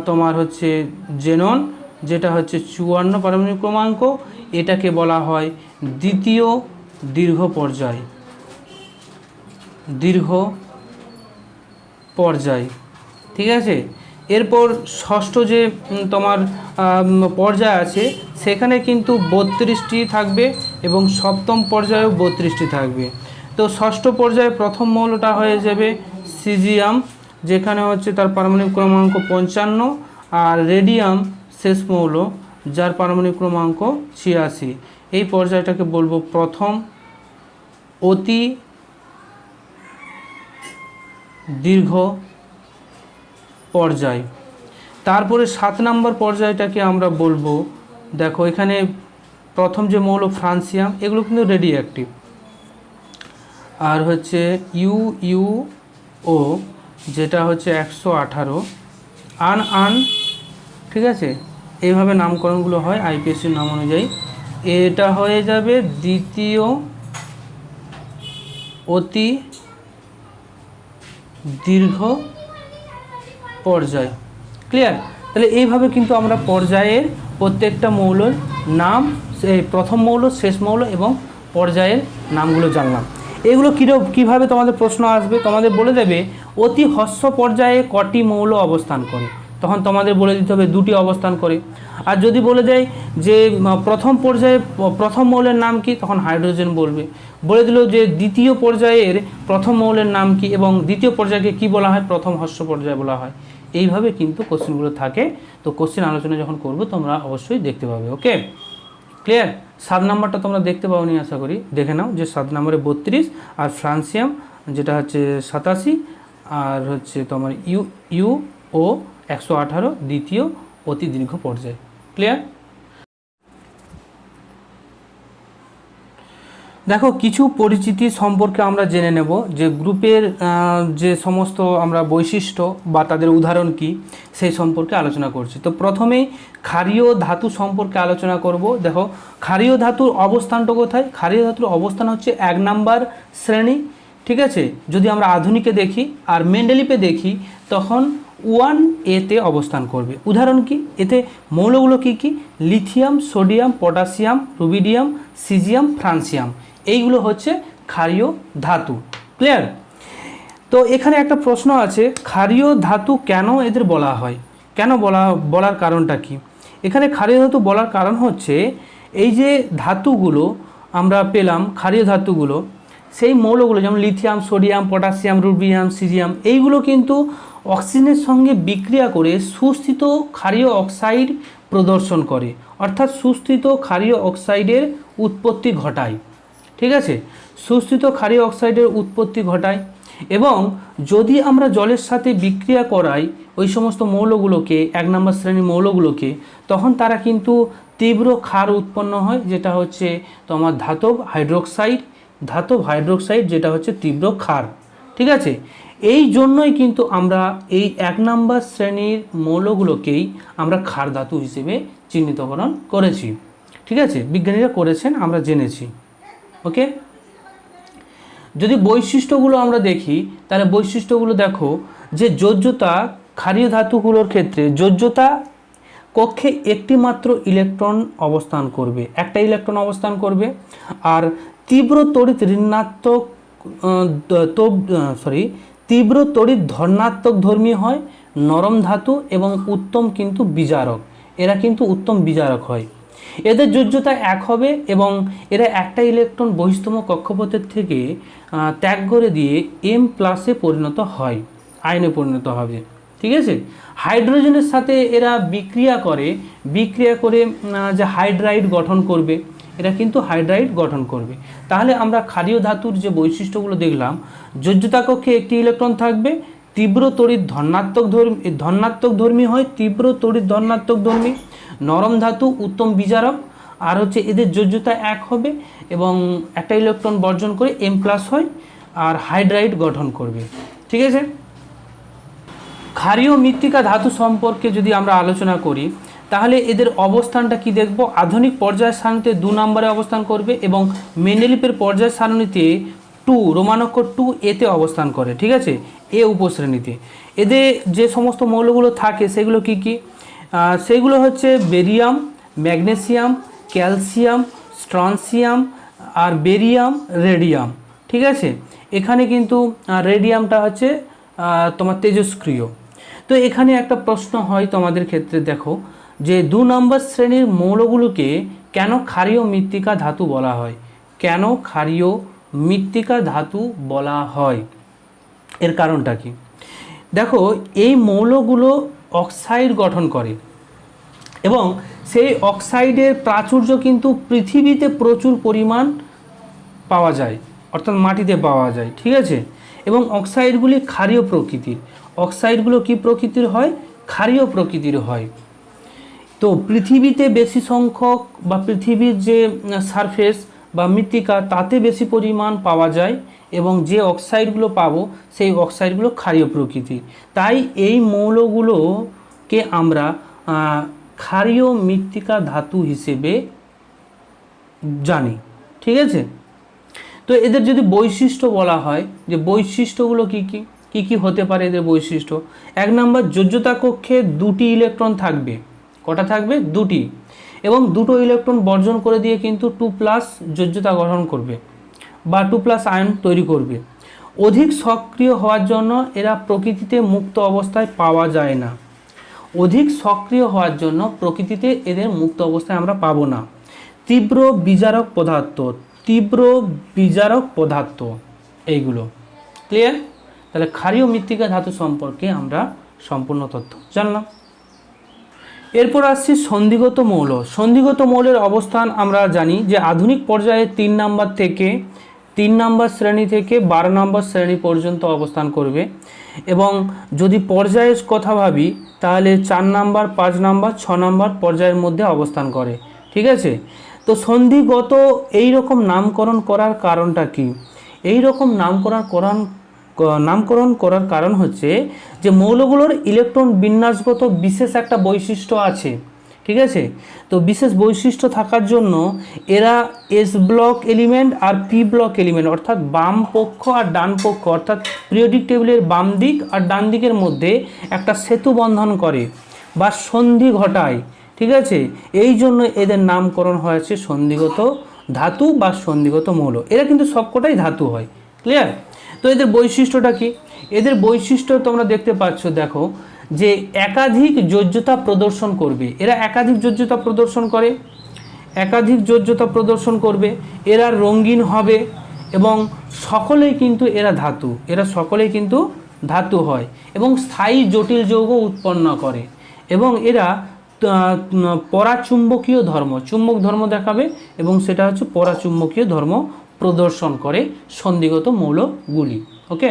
তোমার হচ্ছে জেনন, যেটা হচ্ছে 54 পারমাণবিক ক্রমাঙ্ক। এটাকে বলা হয় দ্বিতীয় দীর্ঘ পর্যায়, দীর্ঘ পর্যায়। ঠিক আছে। এরপর ষষ্ঠ যে তোমার পর্যায় আছে সেখানে কিন্তু 32টি থাকবে এবং সপ্তম পর্যায়েও 32টি থাকবে। তো ষষ্ঠ পর্যায়ে প্রথম মৌলটা হয়ে যাবে সিজিয়াম, যেখানে হচ্ছে তার পারমাণবিক ক্রমাঙ্ক 55, আর রেডিয়াম শেষ মৌল, যার পারমাণবিক ক্রমাঙ্ক 86। এই পর্যায়টাকে বলবো প্রথম অতি দীর্ঘ পর্যায়। তারপরে 7 নম্বর পর্যায়টাকে আমরা বলবো, দেখো এখানে প্রথম যে মৌল ফ্রান্সিয়াম, এগুলো কিন্তু রেডি অ্যাক্টিভ, আর হচ্ছে ইউইউও যেটা হচ্ছে 118 আন। ঠিক আছে, এইভাবে নামকরণগুলো হয় আইপিএসির নাম অনুযায়ী। এটা হয়ে যাবে দ্বিতীয় অতি দীর্ঘ পর্যায়। ক্লিয়ার? তাহলে এইভাবে কিন্তু আমরা পর্যায়ের প্রত্যেকটা মৌলের নাম, প্রথম মৌল, শেষ মৌল এবং পর্যায়ের নামগুলো জানলাম। এগুলো কীভাবে তোমাদের প্রশ্ন আসবে, তোমাদের বলে দেবে অতি হ্রস্ব পর্যায়ে কটি মৌল অবস্থান করে, তখন তোমাদের বলে দিতে হবে 2টি অবস্থান করে। আর যদি বলে দেয় যে প্রথম পর্যায়ে প্রথম মৌলের নাম কি, তখন হাইড্রোজেন বলবে। বলে দিল যে দ্বিতীয় পর্যায়ের প্রথম মৌলের নাম কি এবং দ্বিতীয় পর্যায়কে কি বলা হয়, প্রথম হ্রস্ব পর্যায় বলা হয়। এইভাবে কিন্তু কোশ্চেনগুলো থাকে। তো কোশ্চেন আলোচনা যখন করবো তোমরা অবশ্যই দেখতে পাবে। ওকে, ক্লিয়ার? 7 নাম্বারটা তোমরা দেখতে পাওনি আশা করি, দেখে নাও যে 7 নম্বরে 32 আর ফ্রান্সিয়াম যেটা হচ্ছে 87 আর হচ্ছে তোমার ইউও 118 দ্বিতীয় অতি দীর্ঘ পর্যায়। ক্লিয়ার? দেখো কিছু পরিচিতি সম্পর্কে আমরা জেনে নেব, যে গ্রুপের যে সমস্ত আমরা বৈশিষ্ট্য বা তাদের উদাহরণ কি সেই সম্পর্কে আলোচনা করছি। তো প্রথমেই ক্ষারীয় ধাতু সম্পর্কে আলোচনা করব। দেখো ক্ষারীয় ধাতুর অবস্থানটা কোথায়? ক্ষারীয় ধাতুর অবস্থান হচ্ছে 1 নাম্বার শ্রেণী। ঠিক আছে, যদি আমরা আধুনিকে দেখি আর মেন্ডেলিপে দেখি তখন 1A-তে অবস্থান করবে। উদাহরণ কি? এতে মৌলগুলো কি কি? Lithium, sodium, potassium, rubidium, caesium, francium, এইগুলো হচ্ছে ক্ষারীয় ধাতু। ক্লিয়ার? তো এখানে একটা প্রশ্ন আছে, ক্ষারীয় ধাতু কেন এদের বলা হয়, কেন বলার কারণটা কি? এখানে ক্ষারীয় ধাতু বলার কারণ হচ্ছে এই যে ধাতুগুলো আমরা পেলাম, ক্ষারীয় ধাতুগুলো, সেই মৌলগুলো যেমন lithium, sodium, potassium, rubidium, caesium, এইগুলো কিন্তু অক্সিজেনের সঙ্গে বিক্রিয়া করে সুস্থিত ক্ষারীয় অক্সাইড প্রদর্শন করে, অর্থাৎ সুস্থিত ক্ষারীয় অক্সাইডের উৎপত্তি ঘটায়। ঠিক আছে, সুস্থিত ক্ষারীয় অক্সাইডের উৎপত্তি ঘটায় এবং যদি আমরা জলের সাথে বিক্রিয়া করাই ওই সমস্ত মৌলগুলোকে, 1 নম্বর শ্রেণীর মৌলগুলোকে, তখন তারা কিন্তু তীব্র ক্ষার উৎপন্ন হয়, যেটা হচ্ছে তোমার ধাতব হাইড্রোক্সাইড, যেটা হচ্ছে তীব্র ক্ষার। ঠিক আছে, এই জন্যই কিন্তু আমরা এই 1 নম্বর শ্রেণীর মৌলগুলোকেই আমরা ক্ষার ধাতু হিসেবে চিহ্নিতকরণ করেছি। ঠিক আছে, বিজ্ঞানীরা করেছেন, আমরা জেনেছি। ওকে, যদি বৈশিষ্ট্যগুলো আমরা দেখি তাহলে বৈশিষ্ট্যগুলো দেখো যে যোজ্যতা, ক্ষারীয় ধাতুগুলোর ক্ষেত্রে যোজ্যতা কক্ষে একটি মাত্র ইলেকট্রন অবস্থান করবে, একটা ইলেকট্রন অবস্থান করবে। আর তীব্র তড়িৎ ধনাত্মক ধর্মী হয়, নরম ধাতু এবং উত্তম কিন্তু বিজারক, এরা কিন্তু উত্তম বিজারক হয়। এদের যোজ্যতা এক হবে এবং এরা একটা ইলেকট্রন বহিস্তম কক্ষপথের থেকে ত্যাগ করে দিয়ে M প্লাসে পরিণত হয়, আয়নে পরিণত হবে। ঠিক আছে, হাইড্রোজেনের সাথে এরা বিক্রিয়া করে যে হাইড্রাইড গঠন করবে, এরা কিন্তু হাইড্রাইড গঠন করবে। তাহলে আমরা ক্ষারীয় ধাতুর যে বৈশিষ্ট্যগুলো দেখলাম, যোজ্যতা কক্ষে একটি ইলেকট্রন থাকবে, তীব্র তড়িৎ ধনাত্মক ধর্মী হয়, তীব্র তড়িৎ ধনাত্মক ধর্মী, নরম ধাতু, উত্তম বিজারক, আর হচ্ছে এদের যোজ্যতা এক হবে এবং একটা ইলেকট্রন বর্জন করে M প্লাস হয় আর হাইড্রাইড গঠন করবে। ঠিক আছে, ক্ষারীয় মৃত্তিকা ধাতু সম্পর্কে যদি আমরা আলোচনা করি তাহলে এদের অবস্থানটা কি দেখব। আধুনিক পর্যায় সারণীতে 2 নম্বরে অবস্থান করবে এবং মেন্ডেলিপের পর্যায় সারণীতে 2 রোমানক্ষর 2 এতে অবস্থান করে। ঠিক আছে, এ উপশ্রেণীতে এদের যে সমস্ত মৌলগুলো থাকে সেগুলো কি কি, সেগুলো হচ্ছে বেরিয়াম, ম্যাগনেসিয়াম, ক্যালসিয়াম, স্ট্রনসিয়াম আর বেরিয়াম, রেডিয়াম। ঠিক আছে, এখানে কিন্তু রেডিয়ামটা হচ্ছে তোমার তেজস্ক্রিয়। তো এখানে একটা প্রশ্ন হয় তোমাদের ক্ষেত্রে, দেখো যে 2 নম্বর শ্রেণীর মৌলগুলোকে কেন ক্ষারীয় মৃত্তিকা ধাতু বলা হয়, কেন ক্ষারীয় মৃত্তিকা ধাতু বলা হয়, এর কারণটা কি। দেখো এই মৌলগুলো অক্সাইড গঠন করে এবং সেই অক্সাইডের প্রাচুর্য কিন্তু পৃথিবীতে প্রচুর পরিমাণ পাওয়া যায়, অর্থাৎ মাটিতে পাওয়া যায়। ঠিক আছে, এবং অক্সাইডগুলি ক্ষারীয় প্রকৃতির। অক্সাইডগুলো কি প্রকৃতির হয়, ক্ষারীয় প্রকৃতির হয়। তো পৃথিবীতে বেশি সংখ্যক বা পৃথিবীর যে সারফেস বা মৃত্তিকা তাতে বেশি পরিমাণ পাওয়া যায় এবং যে অক্সাইডগুলো পাবো সেই অক্সাইডগুলো ক্ষারীয় প্রকৃতির। তাই এই মৌলগুলোকে আমরা ক্ষারীয় মৃত্তিকা ধাতু হিসেবে জানি। ঠিক আছে, তো এদের যদি বৈশিষ্ট্য বলা হয় যে বৈশিষ্ট্যগুলো কি কি কি কি হতে পারে এদের বৈশিষ্ট্য। 1 নম্বর, যোজ্যতা কক্ষে 2টি ইলেকট্রন থাকবে। কটা থাকবে? 2টি, এবং 2টো ইলেকট্রন বর্জন করে দিয়ে কিন্তু 2+ যোজ্যতা গঠন করবে বা 2+ আয়ন তৈরি করবে। অধিক সক্রিয় হওয়ার জন্য এরা প্রকৃতিতে মুক্ত অবস্থায় পাওয়া যায় না। অধিক সক্রিয় হওয়ার জন্য প্রকৃতিতে এদের মুক্ত অবস্থায় আমরা পাবো না। তীব্র বিজারক পদার্থ এইগুলো ক্লিয়ার। তাহলে ক্ষারীয় মৃত্তিকা ধাতু সম্পর্কে আমরা সম্পূর্ণ তথ্য জানলাম। এরপর আসছি সন্ধিগত মৌল। সন্ধিগত মৌলের অবস্থান আমরা জানি যে আধুনিক পর্যায়ে 3 নম্বর শ্রেণী থেকে 12 নম্বর শ্রেণী পর্যন্ত অবস্থান করবে এবং যদি পর্যায়ের কথা ভাবি তাহলে 4 নম্বর, 5 নম্বর, 6 নম্বর পর্যায়ের মধ্যে অবস্থান করে। ঠিক আছে, তো সন্ধিগত এই রকম নামকরণ করার কারণটা কি? এই রকম নামকরণ করার কারণ হচ্ছে যে মৌলগুলোর ইলেকট্রন বিন্যাসগত বিশেষ একটা বৈশিষ্ট্য আছে। ঠিক আছে, তো বিশেষ বৈশিষ্ট্য থাকার জন্য এরা S ব্লক এলিমেন্ট আর P ব্লক এলিমেন্ট অর্থাৎ বাম পক্ষ আর ডান পক্ষ অর্থাৎ পিরিয়ডিক টেবিলের বাম দিক আর ডান দিকের মধ্যে একটা সেতু বন্ধন করে বা সন্ধি ঘটায়। ঠিক আছে, এই জন্য এদের নামকরণ হয়েছে সন্ধিগত ধাতু বা সন্ধিগত মৌল। এরা কিন্তু সবকটাই ধাতু হয়। ক্লিয়ার। তো এদের বৈশিষ্ট্যটা কি? এদের বৈশিষ্ট্য তোমরা দেখতে পাচ্ছ, দেখো যে একাধিক যোজ্যতা প্রদর্শন করবে। এরা একাধিক যোজ্যতা প্রদর্শন করবে, এরা রঙিন হবে এবং সকলেই কিন্তু ধাতু হয় এবং স্থায়ী জটিল যৌগ উৎপন্ন করে এবং এরা পরাচুম্বকীয় চুম্বক ধর্ম দেখাবে এবং সেটা হচ্ছে পরাচুম্বকীয় ধর্ম প্রদর্শন করে সন্ধিগত মৌলগুলি। ওকে,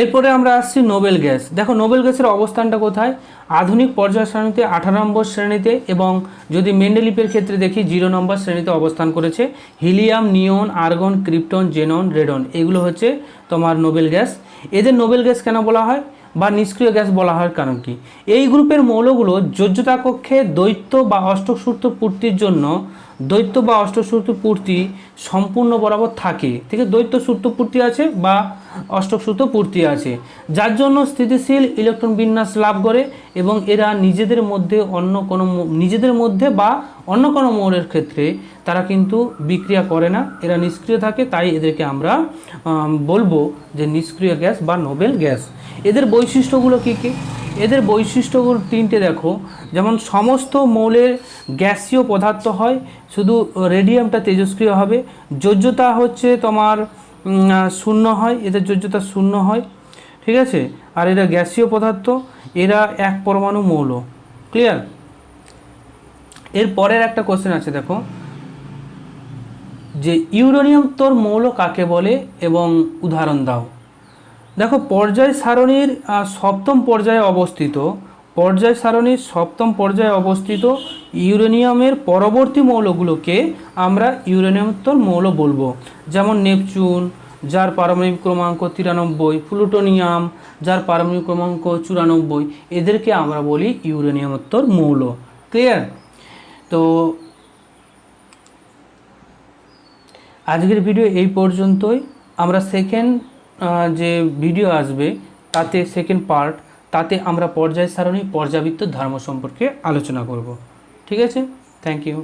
এরপরে আমরা আসছি নোবেল গ্যাস। দেখো নোবেল গ্যাসের অবস্থানটা কোথায়? আধুনিক পর্যায় সারণীতে 18 নম্বর শ্রেণীতে এবং যদি মেন্ডেলিপের ক্ষেত্রে দেখি 0 নম্বর শ্রেণীতে অবস্থান করেছে। হিলিয়াম, নিয়ন, আর্গন, ক্রিপ্টন, জেনন, রেডন এগুলো হচ্ছে তোমার নোবেল গ্যাস। এদের নোবেল গ্যাস কেন বলা হয় বা নিষ্ক্রিয় গ্যাস বলা হয় কারণ কি? এই গ্রুপের মৌলগুলো যোজ্যতা কক্ষে দ্বৈত বা অষ্টক সূত্র পূর্তি সম্পূর্ণ বরাবর থাকে। ঠিক আছে, দ্বৈত সূত্র পূর্তি আছে বা অষ্টক সূত্র পূর্তি আছে, যার জন্য স্থিতিশীল ইলেকট্রন বিন্যাস লাভ করে এবং এরা নিজেদের মধ্যে বা অন্য কোনো মৌলের ক্ষেত্রে তারা কিন্তু বিক্রিয়া করে না, এরা নিষ্ক্রিয় থাকে। তাই এদেরকে আমরা বলবো যে নিষ্ক্রিয় গ্যাস বা নোবেল গ্যাস। এদের বৈশিষ্ট্যগুলো কি কি? এদের বৈশিষ্ট্যগুলো তিনটে দেখো, যেমন সমস্ত মৌলের গ্যাসীয় পদার্থ হয়, শুধু রেডিয়ামটা তেজস্ক্রিয় হবে। যোজ্যতা হচ্ছে তোমার শূন্য হয়, এদের যোজ্যতা শূন্য হয়, ঠিক আছে। আর এরা গ্যাসীয় পদার্থ, এরা এক পরমাণু মৌল। ক্লিয়ার? এর পরের একটা কোশ্চেন আছে দেখো, যে ইউরেনিয়ামতর মৌল কাকে বলে এবং উদাহরণ দাও। দেখো পর্যায় সারণীর সপ্তম পর্যায়ে অবস্থিত, পর্যায় সারণীর সপ্তম পর্যায়ে অবস্থিত ইউরেনিয়ামের পরবর্তী মৌলগুলোকে আমরা ইউরেনিয়ামতর মৌল বলবো। যেমন নেপচুন, যার পারমাণবিক ক্রমাঙ্ক 93, প্লুটোনিয়াম, যার পারমাণবিক ক্রমাঙ্ক 94, এদেরকে আমরা বলি ইউরেনিয়ামোত্তর মৌল। ক্লিয়ার? তো আজকের ভিডিও এই পর্যন্তই। আমরা সেকেন্ড যে ভিডিও আসবে তাতে সেকেন্ড পার্ট, তাতে আমরা পর্যায় সারণী, পর্যাবৃত্ত ধর্ম সম্পর্কে আলোচনা করব। ঠিক আছে? Thank you.